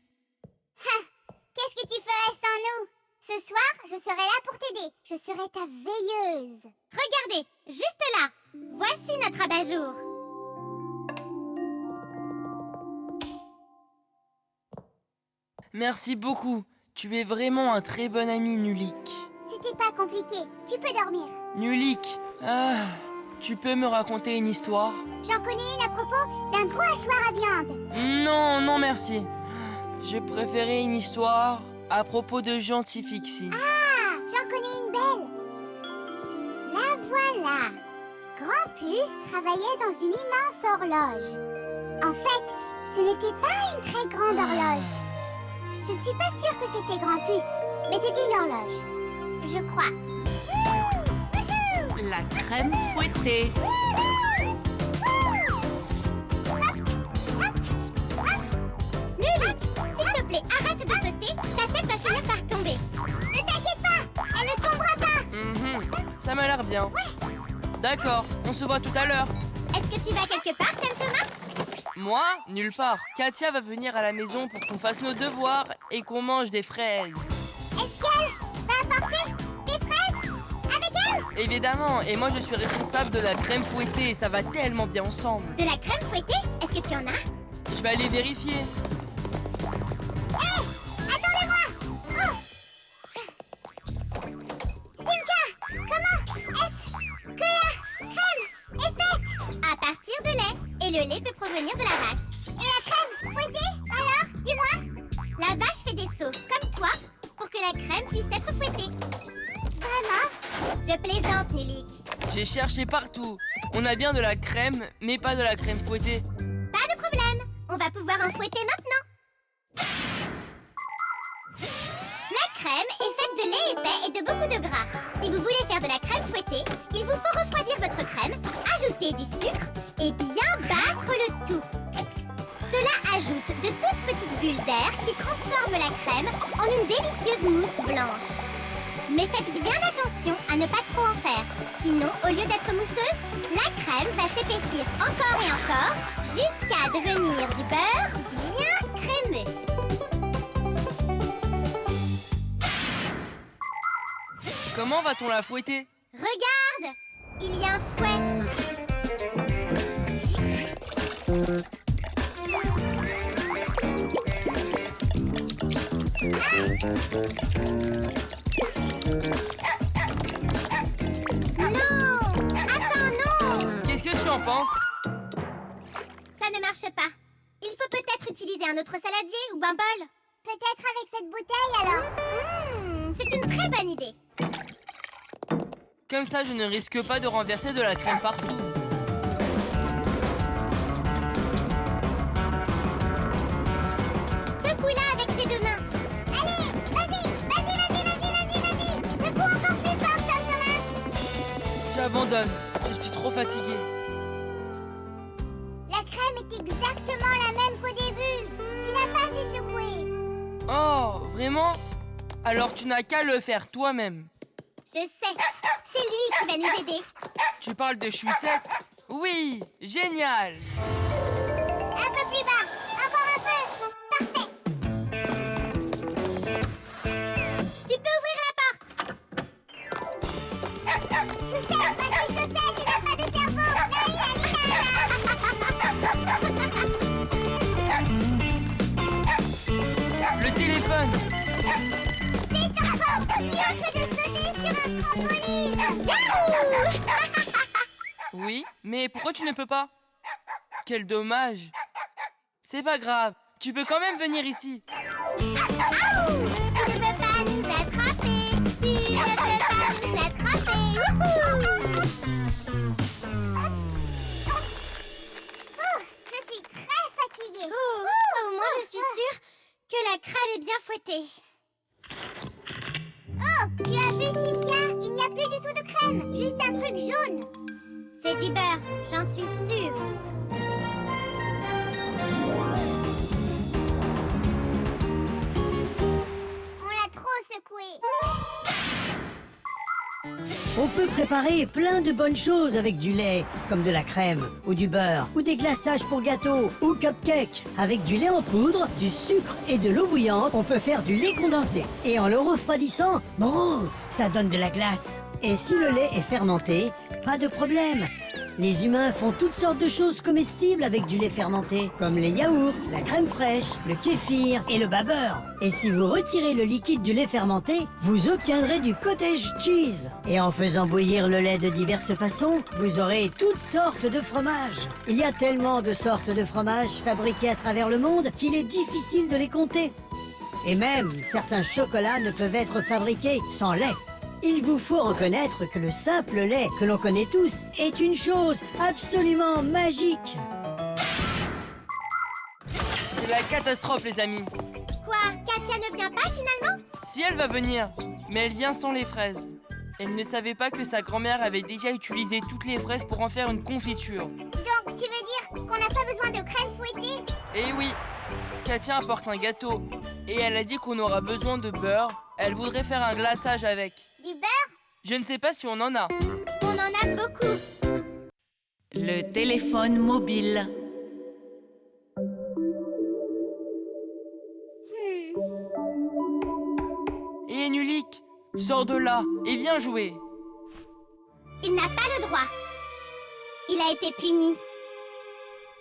Qu'est-ce que tu ferais sans nous? Ce soir, je serai là pour t'aider. Je serai ta veilleuse. Regardez, juste là. Voici notre abat-jour. Merci beaucoup. Tu es vraiment un très bon ami, Nulik. C'était pas compliqué. Tu peux dormir. Nulik, tu peux me raconter une histoire? J'en connais une à propos d'un gros hachoir à viande. Non, non merci. Je préférais une histoire à propos de Gentil Fixie. Ah, j'en connais une belle. La voilà. Grand-Puce travaillait dans une immense horloge. En fait, ce n'était pas une très grande horloge. Je ne suis pas sûre que c'était Grand-Puce, mais c'était une horloge. Je crois. La crème fouettée. Nulik, s'il te plaît, arrête de sauter. Ta tête va finir par tomber. Ne t'inquiète pas, elle ne tombera pas. Ça m'a l'air bien. D'accord, on se voit tout à l'heure. Est-ce que tu vas quelque part, Thomas? Moi, nulle part. Katia va venir à la maison pour qu'on fasse nos devoirs et qu'on mange des fraises. Est-ce qu'elle va apporter des fraises avec elle? Évidemment, et moi je suis responsable de la crème fouettée, ça va tellement bien ensemble. De la crème fouettée? Est-ce que tu en as? Je vais aller vérifier. Hé! Attendez-moi! Oh! Simka! Comment est-ce que la crème est faite? À partir de lait. Et le lait peut provenir de la vache. Et la crème fouettée? Alors, dis-moi! La vache fait des sauts, comme toi, pour que la crème puisse être fouettée. Vraiment? Je plaisante, Nulik. J'ai cherché partout. On a bien de la crème, mais pas de la crème fouettée. Pas de problème. On va pouvoir en fouetter maintenant. La crème est faite de lait épais et de beaucoup de gras. Si vous voulez faire de la crème fouettée, il vous faut refroidir votre crème, ajouter du sucre et bien battre le tout. Cela ajoute de toutes petites bulles d'air qui transforment la crème en une délicieuse mousse blanche. Mais faites bien attention à ne pas trop en faire. Sinon, au lieu d'être mousseuse, la crème va s'épaissir encore et encore jusqu'à devenir du beurre bien crémeux. Comment va-t-on la fouetter? Regarde! Il y a un fouet. Non! Attends, non! Qu'est-ce que tu en penses? Ça ne marche pas. Il faut peut-être utiliser un autre saladier ou un bol. Peut-être avec cette bouteille alors. C'est une très bonne idée. Comme ça, je ne risque pas de renverser de la crème partout. Secoue-la avec tes deux mains. Allez, vas-y, vas-y. Secoue encore plus fort, Thomas. J'abandonne. Je suis trop fatiguée. La crème est exactement la même qu'au début. Tu n'as pas assez secoué. Oh, vraiment? Alors tu n'as qu'à le faire toi-même. Je sais. C'est lui qui va nous aider. Tu parles de choussette? Oui, génial! Un peu plus bas. Encore un peu. Parfait. Tu peux ouvrir la porte. Chaussette, moi je dis chaussette, il n'a pas de cerveau. Le téléphone! C'est encore mieux que de sauter sur un trampoline. Yahoo! Oui, mais pourquoi tu ne peux pas? Quel dommage! C'est pas grave, tu peux quand même venir ici. Tu ne peux pas nous attraper. Tu ne peux pas nous attraper. Wouhou! Oh, je suis très fatiguée. Moi, je suis sûre que la crème est bien fouettée. Oh, tu as vu, Simka? Il n'y a plus du tout de crème, juste un truc jaune. C'est du beurre, j'en suis sûre. On l'a trop secoué. On peut préparer plein de bonnes choses avec du lait, comme de la crème, ou du beurre, ou des glaçages pour gâteaux, ou cupcakes. Avec du lait en poudre, du sucre et de l'eau bouillante, on peut faire du lait condensé. Et en le refroidissant, ça donne de la glace. Et si le lait est fermenté, pas de problème. Les humains font toutes sortes de choses comestibles avec du lait fermenté, comme les yaourts, la crème fraîche, le kéfir et le babeur. Et si vous retirez le liquide du lait fermenté, vous obtiendrez du cottage cheese. Et en faisant bouillir le lait de diverses façons, vous aurez toutes sortes de fromages. Il y a tellement de sortes de fromages fabriqués à travers le monde qu'il est difficile de les compter. Et même, certains chocolats ne peuvent être fabriqués sans lait. Il vous faut reconnaître que le simple lait que l'on connaît tous est une chose absolument magique. C'est la catastrophe, les amis. Quoi? Katia ne vient pas finalement? Si elle va venir, mais elle vient sans les fraises. Elle ne savait pas que sa grand-mère avait déjà utilisé toutes les fraises pour en faire une confiture. Donc tu veux dire qu'on n'a pas besoin de crème fouettée? Eh oui, Katia apporte un gâteau. Et elle a dit qu'on aura besoin de beurre. Elle voudrait faire un glaçage avec. Du beurre? Je ne sais pas si on en a. On en a beaucoup. Le téléphone mobile. Et Nulik, sors de là et viens jouer. Il n'a pas le droit. Il a été puni.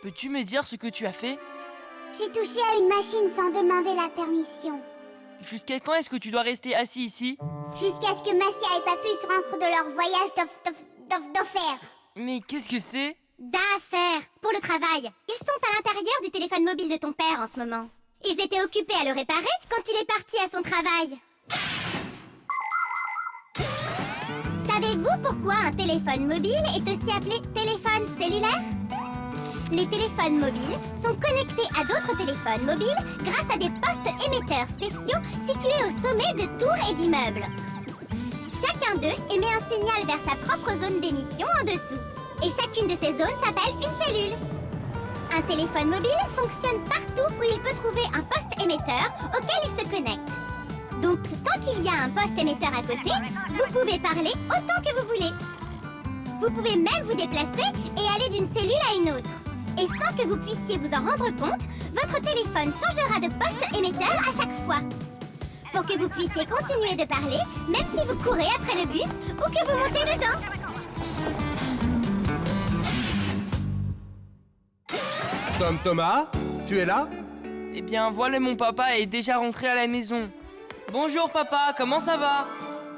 Peux-tu me dire ce que tu as fait? J'ai touché à une machine sans demander la permission. Jusqu'à quand est-ce que tu dois rester assis ici? Jusqu'à ce que Massia et Papus rentrent de leur voyage d'affaires. Mais qu'est-ce que c'est? D'affaires, pour le travail. Ils sont à l'intérieur du téléphone mobile de ton père en ce moment. Ils étaient occupés à le réparer quand il est parti à son travail. Savez-vous pourquoi un téléphone mobile est aussi appelé téléphone cellulaire? Les téléphones mobiles sont connectés à d'autres téléphones mobiles grâce à des postes émetteurs spéciaux situés au sommet de tours et d'immeubles. Chacun d'eux émet un signal vers sa propre zone d'émission en dessous. Et chacune de ces zones s'appelle une cellule. Un téléphone mobile fonctionne partout où il peut trouver un poste émetteur auquel il se connecte. Donc, tant qu'il y a un poste émetteur à côté, vous pouvez parler autant que vous voulez. Vous pouvez même vous déplacer et aller d'une cellule à une autre. Et sans que vous puissiez vous en rendre compte, votre téléphone changera de poste émetteur à chaque fois. Pour que vous puissiez continuer de parler, même si vous courez après le bus ou que vous montez dedans. Thomas, tu es là? Eh bien, voilà, mon papa est déjà rentré à la maison. Bonjour papa, comment ça va?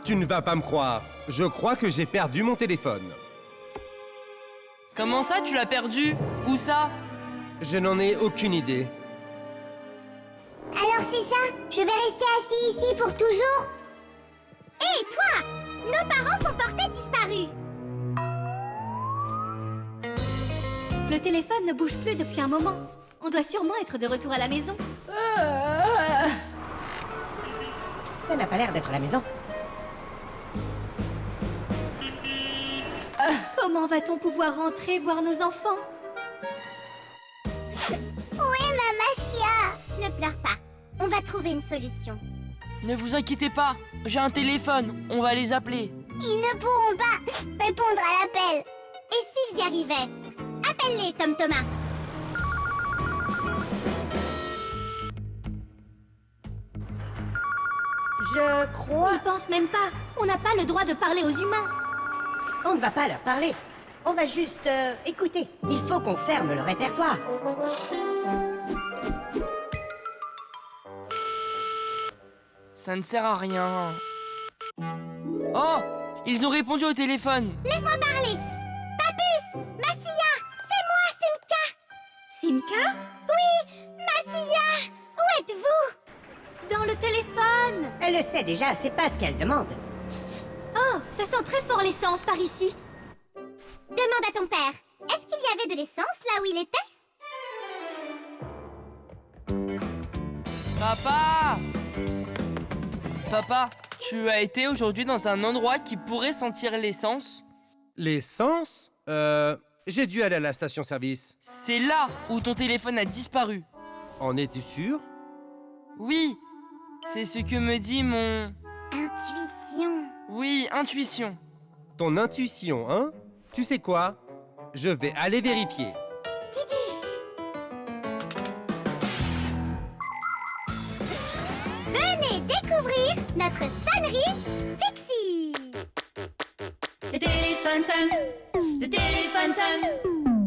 Tu ne vas pas me croire. Je crois que j'ai perdu mon téléphone. Comment ça, tu l'as perdu? Où ça? Je n'en ai aucune idée. Alors c'est ça? Je vais rester assis ici pour toujours? Hé, toi! Nos parents sont portés disparus! Le téléphone ne bouge plus depuis un moment. On doit sûrement être de retour à la maison. Ça n'a pas l'air d'être la maison. Comment va-t-on pouvoir rentrer voir nos enfants? Où est ma Massia? Ne pleure pas. On va trouver une solution. Ne vous inquiétez pas, j'ai un téléphone, on va les appeler. Ils ne pourront pas répondre à l'appel. Et s'ils y arrivaient? Appelle-les, Thomas. Je crois... Ils pensent même pas. On n'a pas le droit de parler aux humains. On ne va pas leur parler. On va juste écouter. Il faut qu'on ferme le répertoire. Ça ne sert à rien. Oh, ils ont répondu au téléphone. Laisse-moi parler. Papus, Massia, c'est moi, Simka. Simka? Oui, Massia, où êtes-vous? Dans le téléphone. Elle le sait déjà, c'est pas ce qu'elle demande. Oh, ça sent très fort l'essence par ici. Demande à ton père. Est-ce qu'il y avait de l'essence là où il était? Papa! Papa, tu as été aujourd'hui dans un endroit qui pourrait sentir l'essence? L'essence? J'ai dû aller à la station-service. C'est là où ton téléphone a disparu. En es-tu sûr? Oui, c'est ce que me dit mon... Intuition. Oui, intuition. Ton intuition, hein? Tu sais quoi? Je vais aller vérifier. Titi. Venez découvrir notre sonnerie Fixie. Le téléphone sonne. Le téléphone sonne.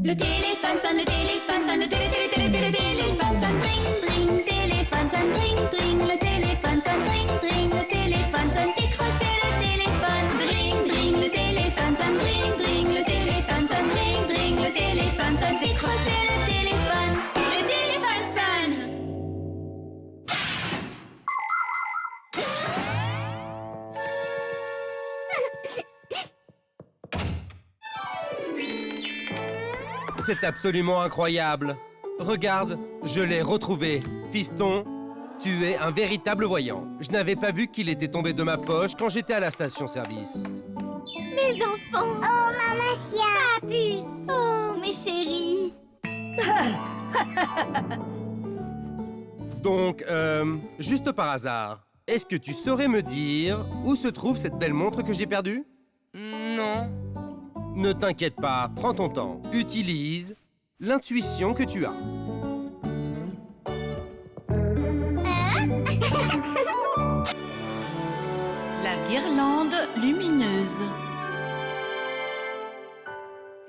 Le téléphone sonne, le téléphone sonne, le téléphone sonne. Bring, bring, téléphone sonne, bring, bring. Le téléphone sonne, bring, bring. Le téléphone sonne, décrochez le téléphone. Bring, bring, le téléphone sonne, bring, bring. Le téléphone sonne, bring, bring. Le téléphone sonne, décrochez le téléphone. Le téléphone sonne. C'est absolument incroyable. Regarde, je l'ai retrouvé. Fiston, tu es un véritable voyant. Je n'avais pas vu qu'il était tombé de ma poche quand j'étais à la station-service. Mes enfants. Oh, Mamacia! Papus. Oh, mes chéris. Donc, juste par hasard, est-ce que tu saurais me dire où se trouve cette belle montre que j'ai perdue? Non. Ne t'inquiète pas, prends ton temps. Utilise l'intuition que tu as. La guirlande lumineuse.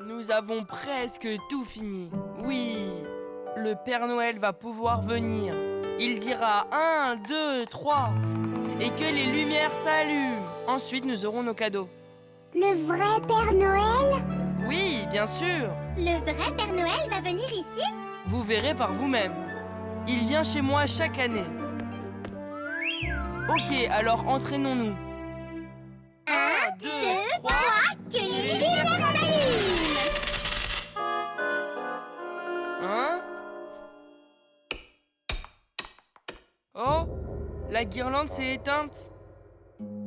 Nous avons presque tout fini. Oui, le Père Noël va pouvoir venir. Il dira 1, 2, 3 et que les lumières s'allument. Ensuite, nous aurons nos cadeaux. Le vrai Père Noël? Oui, bien sûr. Le vrai Père Noël va venir ici? Vous verrez par vous-même. Il vient chez moi chaque année. Ok, alors entraînons-nous. 1, 2, 3, que les lumières s'allument! Hein? Oh, la guirlande s'est éteinte.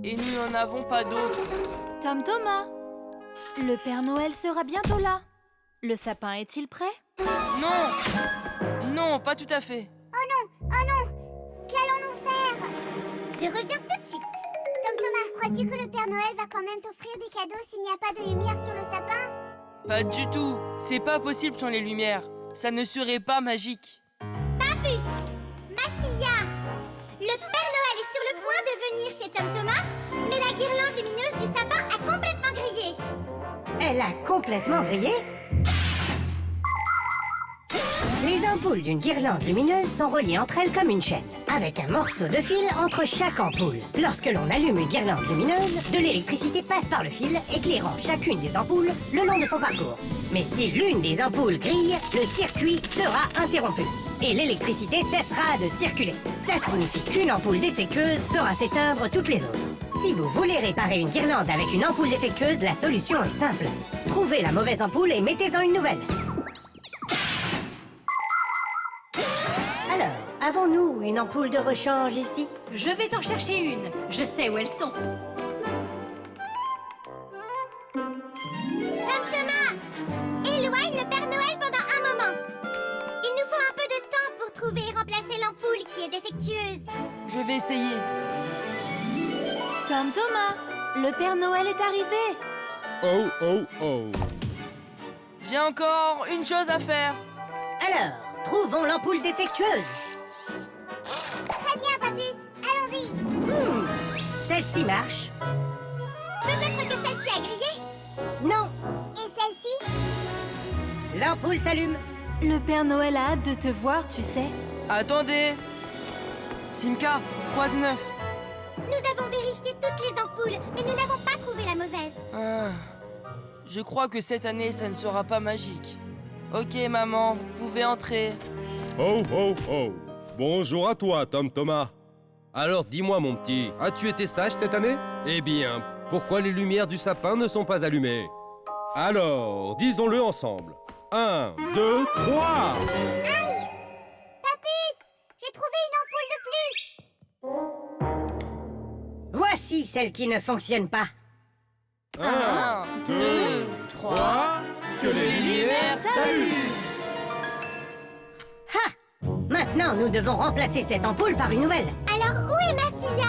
Et nous n'en avons pas d'autre. Tom Thomas, le Père Noël sera bientôt là. Le sapin est-il prêt? Non! Non, pas tout à fait. Oh non! Qu'allons-nous faire? Je reviens tout de suite. Tom Thomas, crois-tu que le Père Noël va quand même t'offrir des cadeaux s'il n'y a pas de lumière sur le sapin? Pas du tout. C'est pas possible sans les lumières. Ça ne serait pas magique. Papus! Massilia! Le Père Noël est sur le point de venir chez Tom Thomas, mais la guirlande lumineuse du sapin a complètement grillé. Elle a complètement grillé? Les ampoules d'une guirlande lumineuse sont reliées entre elles comme une chaîne, avec un morceau de fil entre chaque ampoule. Lorsque l'on allume une guirlande lumineuse, de l'électricité passe par le fil, éclairant chacune des ampoules le long de son parcours. Mais si l'une des ampoules grille, le circuit sera interrompu et l'électricité cessera de circuler. Ça signifie qu'une ampoule défectueuse fera s'éteindre toutes les autres. Si vous voulez réparer une guirlande avec une ampoule défectueuse, la solution est simple. Trouvez la mauvaise ampoule et mettez-en une nouvelle. Alors, avons-nous une ampoule de rechange ici? Je vais t'en chercher une. Je sais où elles sont. Tom Thomas! Éloigne le Père Noël pendant un moment. Il nous faut un peu de temps pour trouver et remplacer l'ampoule qui est défectueuse. Je vais essayer. Tom Thomas, le Père Noël est arrivé. Oh, oh, oh. J'ai encore une chose à faire. Alors, trouvons l'ampoule défectueuse. Très bien, Papus. Allons-y. Celle-ci marche. Peut-être que celle-ci a grillé. Non, Et celle-ci? l'ampoule s'allume. Le Père Noël a hâte de te voir, tu sais. Attendez. Simka, quoi de neuf? Nous avons vérifié toutes les ampoules, mais nous n'avons pas trouvé la mauvaise. Ah, je crois que cette année, ça ne sera pas magique. Ok, maman, vous pouvez entrer. Oh, oh, oh. Bonjour à toi, Tom Thomas. Alors, dis-moi, mon petit, as-tu été sage cette année? Eh bien, pourquoi les lumières du sapin ne sont pas allumées? Alors, disons-le ensemble. 1, 2, 3. Aïe! Papus! J'ai trouvé une ampoule de plus. Voici celle qui ne fonctionne pas. 1, 2, 3, que les lumières s'allument. Ha! Maintenant, nous devons remplacer cette ampoule par une nouvelle. Alors, où est Massilia?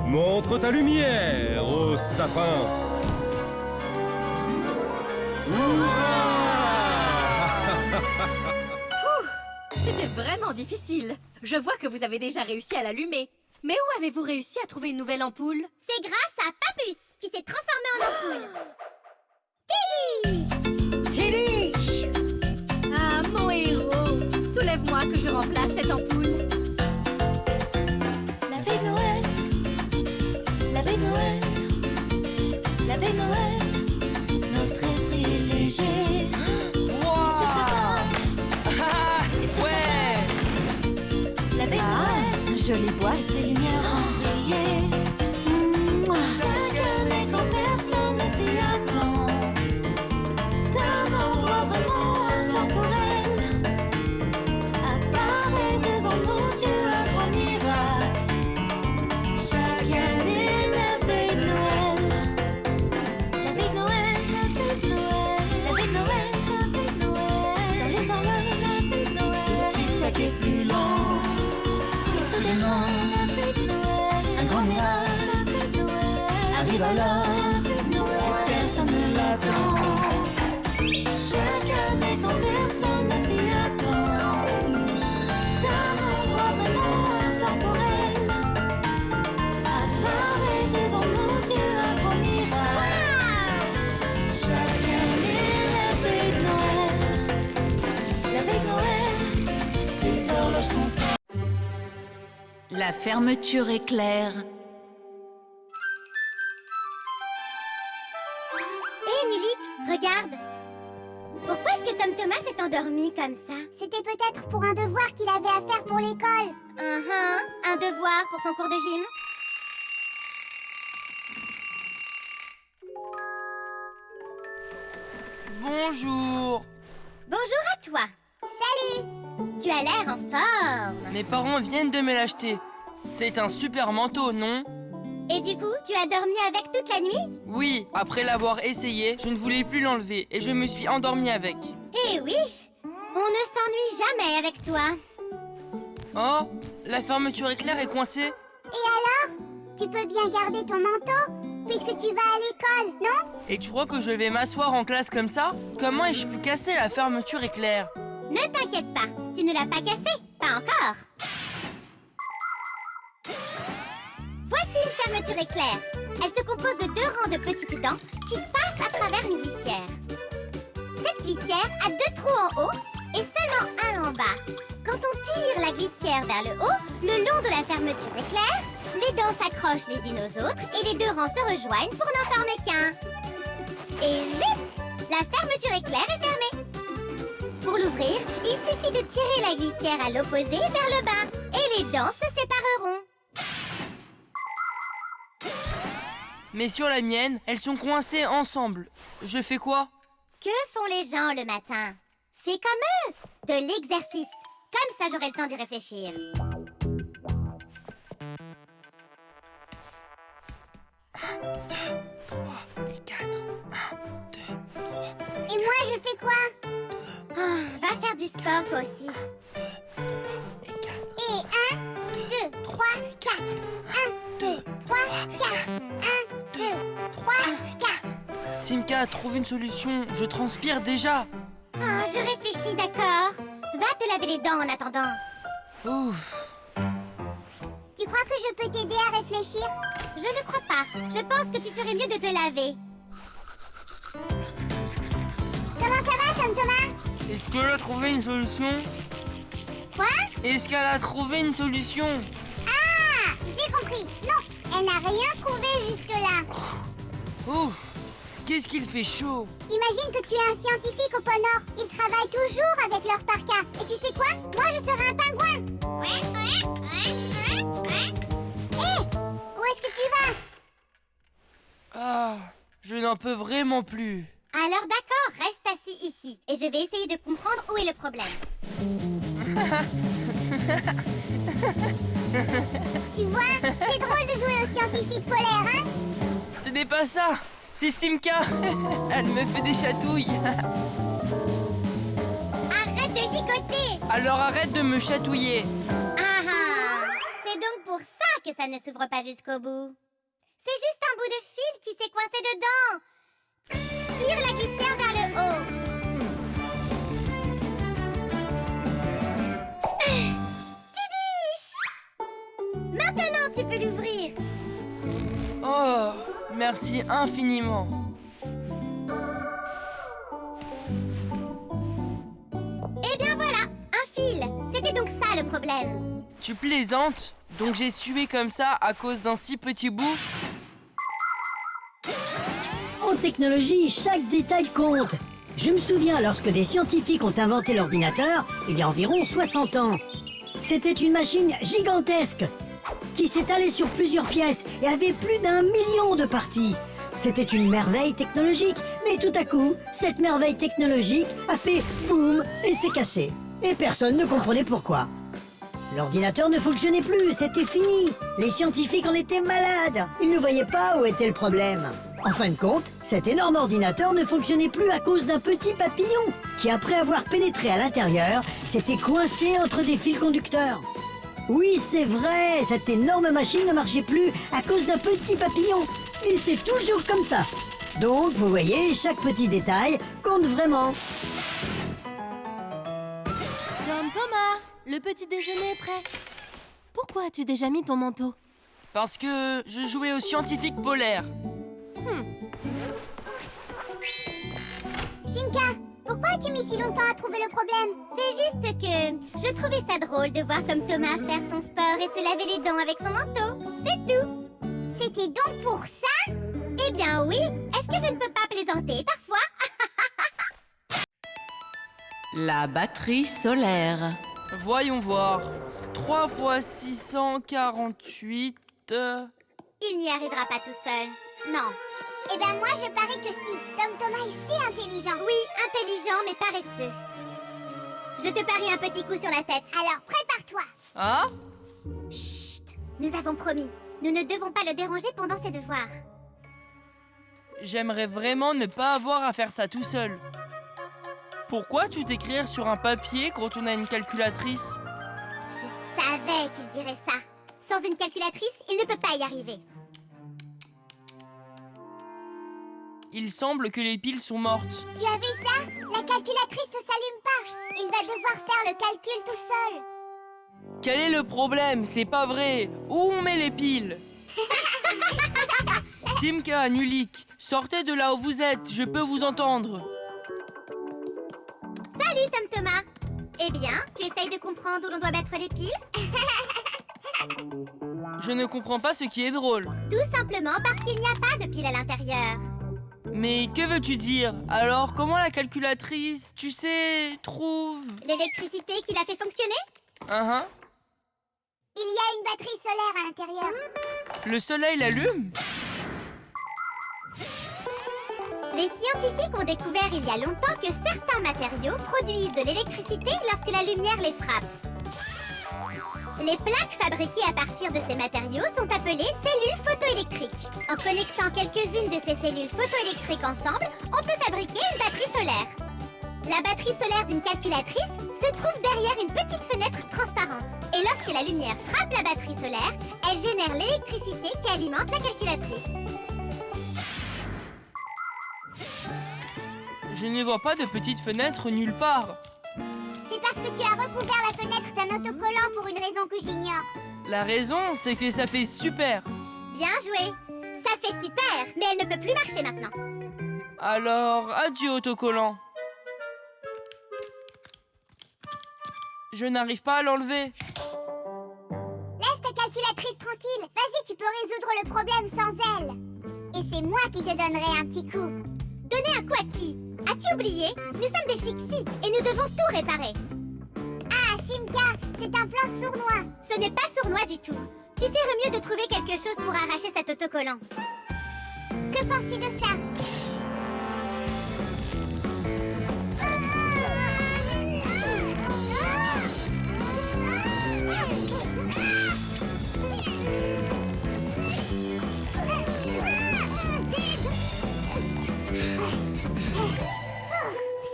Montre ta lumière au sapin. C'était vraiment difficile. Je vois que vous avez déjà réussi à l'allumer. Mais où avez-vous réussi à trouver une nouvelle ampoule? C'est grâce à Papus qui s'est transformé en ampoule. Tilly! Tilly! Ah, mon héros! Soulève-moi que je remplace cette ampoule. La veille de Noël, la veille de Noël, la veille de Noël, notre esprit est léger. Wow. Sur sa part, et sur sa Ouais. part, la veille de Noël, Jolie boîte. des lumières ont brillé. Chaque année quand personne ne s'y attend, d'un endroit vraiment intemporel, apparaît devant nos yeux un grand miracle. Chaque année, la veille de Noël, la veille de Noël, la veille de Noël, la veille de Noël, la veille de Noël, dans les horloges, la veille de Noël, le tic-tac est plus lent, et soudainement, la veille de Noël, un grand miracle, la veille de Noël, arrive alors, la veille de Noël, personne ne l'attend. Chaque année quand personne ne s'y attend, d'un endroit vraiment intemporel, apparaît devant nos yeux un grand miracle. Chaque année, la veille de Noël, la veille de Noël, les horloges sont La fermeture éclair. Hé, Nulik, regarde. Pourquoi est-ce que Tom Thomas s'est endormi comme ça? C'était peut-être pour un devoir qu'il avait à faire pour l'école. Un devoir pour son cours de gym. Bonjour. Bonjour à toi. Salut. Tu as l'air en forme. Mes parents viennent de me l'acheter. C'est un super manteau, non? Et du coup, tu as dormi avec toute la nuit? Oui, après l'avoir essayé, je ne voulais plus l'enlever et je me suis endormie avec. Eh oui, on ne s'ennuie jamais avec toi. Oh, la fermeture éclair est coincée. Et alors? Tu peux bien garder ton manteau, puisque tu vas à l'école, non? Et tu crois que je vais m'asseoir en classe comme ça? Comment ai-je pu casser la fermeture éclair? Ne t'inquiète pas, tu ne l'as pas cassé, pas encore. Voici une fermeture éclair. Elle se compose de 2 rangs de petites dents qui passent à travers une glissière. Cette glissière a 2 trous en haut et seulement un en bas. Quand on tire la glissière vers le haut, le long de la fermeture éclair, les dents s'accrochent les unes aux autres et les 2 rangs se rejoignent pour n'en former qu'un. Et zip! La fermeture éclair est fermée. Pour l'ouvrir, il suffit de tirer la glissière à l'opposé vers le bas et les dents se sépareront. Mais sur la mienne, elles sont coincées ensemble. Je fais quoi? Que font les gens le matin? Fais comme eux! De l'exercice. Comme ça, j'aurai le temps d'y réfléchir. 2, 3 et 4. 1, 2, 3. Et moi, je fais quoi? Oh, va faire du sport, toi aussi. 2, 3 et 4. Et 1, 2, 3, 4. 1, 2, 3, 4. 1, 2, 3, 4. Simka, trouve une solution. Je transpire déjà. Oh, je réfléchis, d'accord. Va te laver les dents en attendant. Ouf. Tu crois que je peux t'aider à réfléchir? Je ne crois pas. Je pense que tu ferais mieux de te laver. Comment ça va, Tom Thomas? Est-ce qu'elle a trouvé une solution? Quoi? Est-ce qu'elle a trouvé une solution? Ah, j'ai compris. Non, elle n'a rien trouvé jusque-là. Ouf. Qu'est-ce qu'il fait chaud? Imagine que tu es un scientifique au pôle Nord. Ils travaillent toujours avec leur parka. Et tu sais quoi? Moi, je serai un pingouin. Hé, où est-ce que tu vas? Ah, je n'en peux vraiment plus. Alors d'accord, reste assis ici. Et je vais essayer de comprendre où est le problème. Tu vois, c'est drôle de jouer au scientifique polaire, hein? Ce n'est pas ça. C'est Simka. Elle me fait des chatouilles. Arrête de gigoter! Alors arrête de me chatouiller. Ah ah! C'est donc pour ça que ça ne s'ouvre pas jusqu'au bout. C'est juste un bout de fil qui s'est coincé dedans. Tire la glissière vers le haut. Tidiche! Maintenant, tu peux l'ouvrir. Oh, merci infiniment. Eh bien voilà, un fil. C'était donc ça le problème. Tu plaisantes? Donc j'ai sué comme ça à cause d'un si petit bout? En technologie, chaque détail compte. Je me souviens lorsque des scientifiques ont inventé l'ordinateur, il y a environ 60 ans. C'était une machine gigantesque qui s'étalait sur plusieurs pièces et avait plus d'1 million de parties. C'était une merveille technologique, mais tout à coup, cette merveille technologique a fait boum et s'est cassée. Et personne ne comprenait pourquoi. L'ordinateur ne fonctionnait plus, c'était fini. Les scientifiques en étaient malades. Ils ne voyaient pas où était le problème. En fin de compte, cet énorme ordinateur ne fonctionnait plus à cause d'un petit papillon qui, après avoir pénétré à l'intérieur, s'était coincé entre des fils conducteurs. Oui, c'est vrai, cette énorme machine ne marchait plus à cause d'un petit papillon. Et c'est toujours comme ça. Donc, vous voyez, chaque petit détail compte vraiment. Tom Thomas, le petit déjeuner est prêt. Pourquoi as-tu déjà mis ton manteau? Parce que je jouais au scientifique polaire. Simka, pourquoi as-tu mis si longtemps à trouver le problème? C'est juste que je trouvais ça drôle de voir Tom Thomas faire son sport et se laver les dents avec son manteau. C'est tout. C'était donc pour ça? Eh bien oui. Est-ce que je ne peux pas plaisanter parfois? La batterie solaire. Voyons voir. 3 fois 648... Il n'y arrivera pas tout seul. Non. Eh ben moi je parie que si. Tom Thomas est si intelligent. Oui, intelligent mais paresseux. Je te parie un petit coup sur la tête. Alors prépare-toi. Ah? Chut. Nous avons promis. Nous ne devons pas le déranger pendant ses devoirs. J'aimerais vraiment ne pas avoir à faire ça tout seul. Pourquoi tout écrire sur un papier quand on a une calculatrice? Je savais qu'il dirait ça. Sans une calculatrice, il ne peut pas y arriver. Il semble que les piles sont mortes. Tu as vu ça? La calculatrice ne s'allume pas. Il va devoir faire le calcul tout seul. Quel est le problème? C'est pas vrai. Où on met les piles? Simka, Nulik, sortez de là où vous êtes, je peux vous entendre. Salut Tom Thomas. Eh bien, tu essayes de comprendre où l'on doit mettre les piles? Je ne comprends pas ce qui est drôle. Tout simplement parce qu'il n'y a pas de piles à l'intérieur. Mais que veux-tu dire? Alors, comment la calculatrice, tu sais, trouve... L'électricité qui l'a fait fonctionner? Il y a une batterie solaire à l'intérieur. Le soleil l'allume? Les scientifiques ont découvert il y a longtemps que certains matériaux produisent de l'électricité lorsque la lumière les frappe. Les plaques fabriquées à partir de ces matériaux sont appelées cellules photoélectriques. En connectant quelques-unes de ces cellules photoélectriques ensemble, on peut fabriquer une batterie solaire. La batterie solaire d'une calculatrice se trouve derrière une petite fenêtre transparente. Et lorsque la lumière frappe la batterie solaire, elle génère l'électricité qui alimente la calculatrice. Je ne vois pas de petite fenêtre nulle part. C'est parce que tu as recouvert la fenêtre d'un autocollant pour une raison que j'ignore. La raison, c'est que ça fait super. Bien joué. Ça fait super, mais elle ne peut plus marcher maintenant. Alors, adieu autocollant. Je n'arrive pas à l'enlever. Laisse ta calculatrice tranquille. Vas-y, tu peux résoudre le problème sans elle. Et c'est moi qui te donnerai un petit coup. Donner un coup à qui? As-tu oublié? Nous sommes des fixies et nous devons tout réparer. Ah, Simka, c'est un plan sournois. Ce n'est pas sournois du tout. Tu ferais mieux de trouver quelque chose pour arracher cet autocollant. Que penses-tu de ça?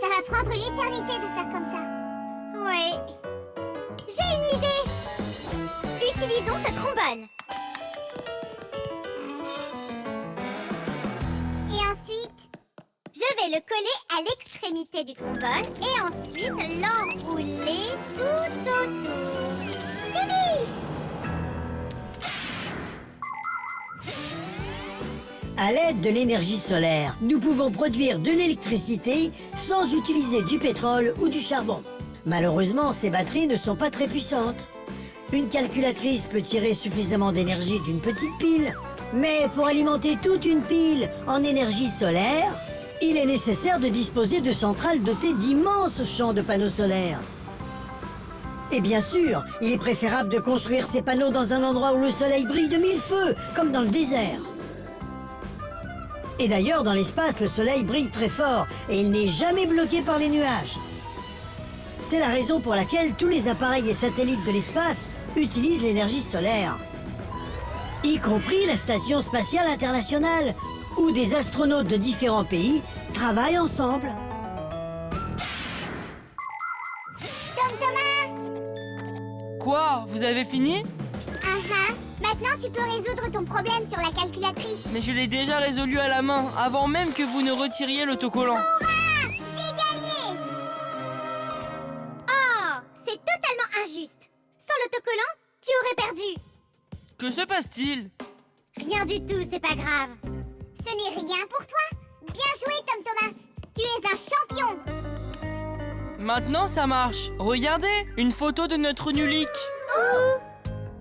Ça va prendre une éternité de faire comme ça. Oui. J'ai une idée. Utilisons ce trombone. Et ensuite, je vais le coller à l'extrémité du trombone et ensuite l'enrouler tout autour. Tidiche! À l'aide de l'énergie solaire, nous pouvons produire de l'électricité sans utiliser du pétrole ou du charbon. Malheureusement, ces batteries ne sont pas très puissantes. Une calculatrice peut tirer suffisamment d'énergie d'une petite pile. Mais pour alimenter toute une pile en énergie solaire, il est nécessaire de disposer de centrales dotées d'immenses champs de panneaux solaires. Et bien sûr, il est préférable de construire ces panneaux dans un endroit où le soleil brille de mille feux, comme dans le désert. Et d'ailleurs, dans l'espace, le soleil brille très fort et il n'est jamais bloqué par les nuages. C'est la raison pour laquelle tous les appareils et satellites de l'espace utilisent l'énergie solaire. Y compris la Station Spatiale Internationale, où des astronautes de différents pays travaillent ensemble. Tom Thomas! Quoi? Vous avez fini? Maintenant, tu peux résoudre ton problème sur la calculatrice. Mais je l'ai déjà résolu à la main, avant même que vous ne retiriez l'autocollant. Hurrah! J'ai gagné! Oh, c'est totalement injuste. Sans l'autocollant, tu aurais perdu. Que se passe-t-il? Rien du tout, c'est pas grave. Ce n'est rien pour toi. Bien joué, Tom Thomas. Tu es un champion. Maintenant ça marche. Regardez, une photo de notre Nulik. Ouh!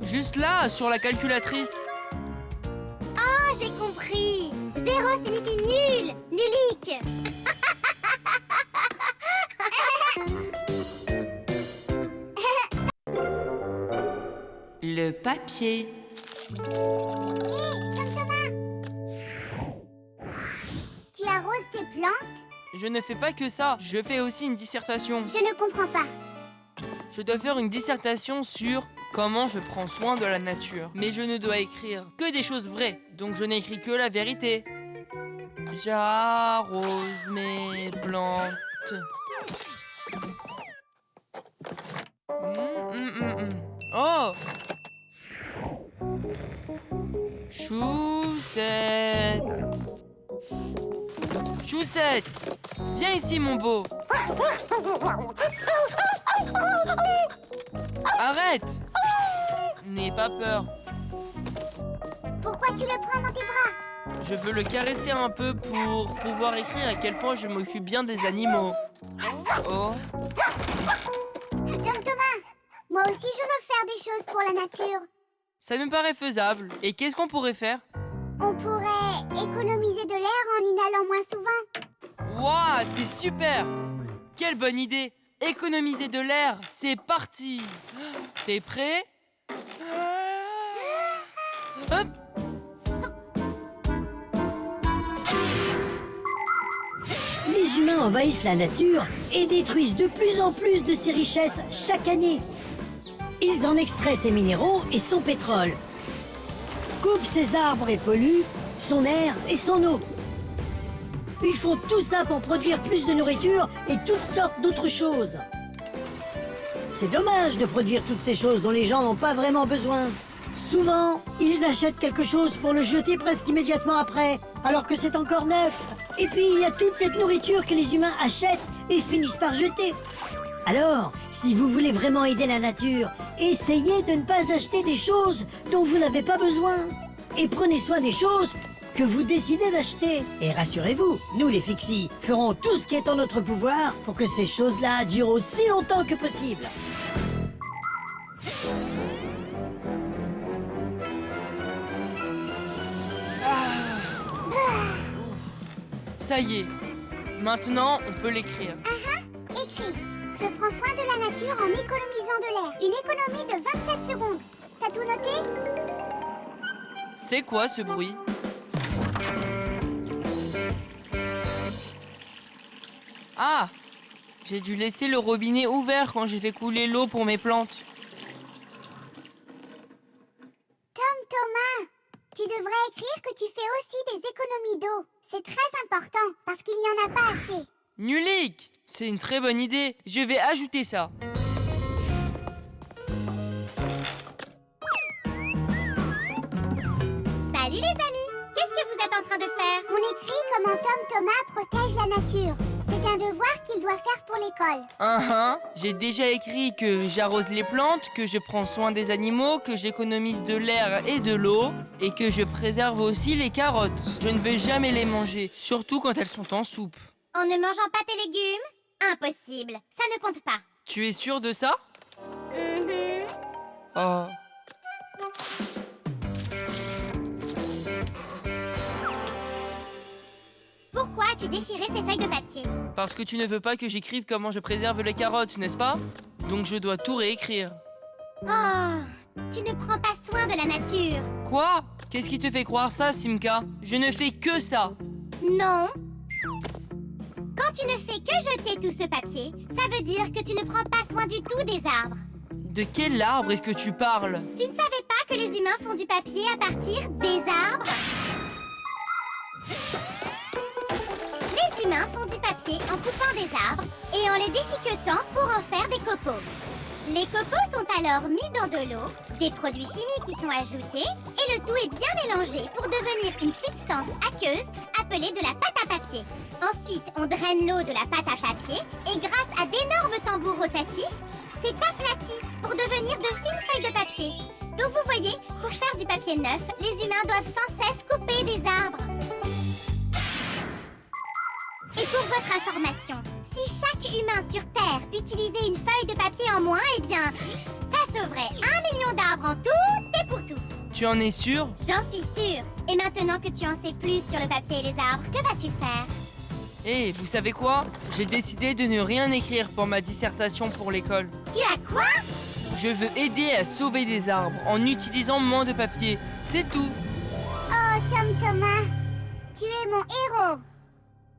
Juste là, sur la calculatrice. Oh, j'ai compris. 0 signifie nul. Nulik. Le papier. Hé, Tom Thomas. Tu arroses tes plantes? Je ne fais pas que ça, je fais aussi une dissertation. Je ne comprends pas. Je dois faire une dissertation sur comment je prends soin de la nature. Mais je ne dois écrire que des choses vraies, donc je n'écris que la vérité. J'arrose mes plantes. Oh! Choussette! Choussette! Viens ici, mon beau! Arrête! N'aie pas peur. Pourquoi tu le prends dans tes bras? Je veux le caresser un peu pour pouvoir écrire à quel point je m'occupe bien des animaux. Oh! Tom Thomas, moi aussi je veux faire des choses pour la nature. Ça me paraît faisable. Et qu'est-ce qu'on pourrait faire? On pourrait économiser de l'air en inhalant moins souvent. Waouh, c'est super! Quelle bonne idée! Économiser de l'air, c'est parti! T'es prêt? Hop! Les humains envahissent la nature et détruisent de plus en plus de ses richesses chaque année. Ils en extraient ses minéraux et son pétrole, coupent ses arbres et polluent son air et son eau. Ils font tout ça pour produire plus de nourriture et toutes sortes d'autres choses. C'est dommage de produire toutes ces choses dont les gens n'ont pas vraiment besoin. Souvent, ils achètent quelque chose pour le jeter presque immédiatement après, alors que c'est encore neuf. Et puis, il y a toute cette nourriture que les humains achètent et finissent par jeter. Alors, si vous voulez vraiment aider la nature, essayez de ne pas acheter des choses dont vous n'avez pas besoin. Et prenez soin des choses que vous décidez d'acheter. Et rassurez-vous, nous les Fixies ferons tout ce qui est en notre pouvoir pour que ces choses-là durent aussi longtemps que possible. Ça y est. Maintenant, on peut l'écrire. Écris. Je prends soin de la nature en économisant de l'air. Une économie de 27 secondes. T'as tout noté? C'est quoi ce bruit? Ah! J'ai dû laisser le robinet ouvert quand j'ai fait couler l'eau pour mes plantes. Tom Thomas, tu devrais écrire que tu fais aussi des économies d'eau. C'est très important parce qu'il n'y en a pas assez. Nulik! C'est une très bonne idée. Je vais ajouter ça. Salut les amis! Qu'est-ce que vous êtes en train de faire? On écrit comment Tom Thomas protège la nature. C'est vient de voir qu'il doit faire pour l'école. J'ai déjà écrit que j'arrose les plantes, que je prends soin des animaux, que j'économise de l'air et de l'eau, et que je préserve aussi les carottes. Je ne vais jamais les manger, surtout quand elles sont en soupe. En ne mangeant pas tes légumes? Impossible, ça ne compte pas. Tu es sûr de ça? Mhm. Oh. Pourquoi as-tu déchiré ces feuilles de papier? Parce que tu ne veux pas que j'écrive comment je préserve les carottes, n'est-ce pas? Donc je dois tout réécrire. Oh, tu ne prends pas soin de la nature. Quoi? Qu'est-ce qui te fait croire ça, Simka? Je ne fais que ça. Non. Quand tu ne fais que jeter tout ce papier, ça veut dire que tu ne prends pas soin du tout des arbres. De quel arbre est-ce que tu parles? Tu ne savais pas que les humains font du papier à partir des arbres? Les humains font du papier en coupant des arbres et en les déchiquetant pour en faire des copeaux. Les copeaux sont alors mis dans de l'eau, des produits chimiques y sont ajoutés et le tout est bien mélangé pour devenir une substance aqueuse appelée de la pâte à papier. Ensuite, on draine l'eau de la pâte à papier et grâce à d'énormes tambours rotatifs, c'est aplati pour devenir de fines feuilles de papier. Donc vous voyez, pour faire du papier neuf, les humains doivent sans cesse couper des arbres. Et pour votre information, si chaque humain sur Terre utilisait une feuille de papier en moins, eh bien, ça sauverait 1 million d'arbres en tout et pour tout. Tu en es sûr? J'en suis sûre. Et maintenant que tu en sais plus sur le papier et les arbres, que vas-tu faire? Eh, vous savez quoi? J'ai décidé de ne rien écrire pour ma dissertation pour l'école. Tu as quoi? Je veux aider à sauver des arbres en utilisant moins de papier. C'est tout. Oh, Tom Thomas, tu es mon héros.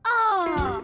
Oh!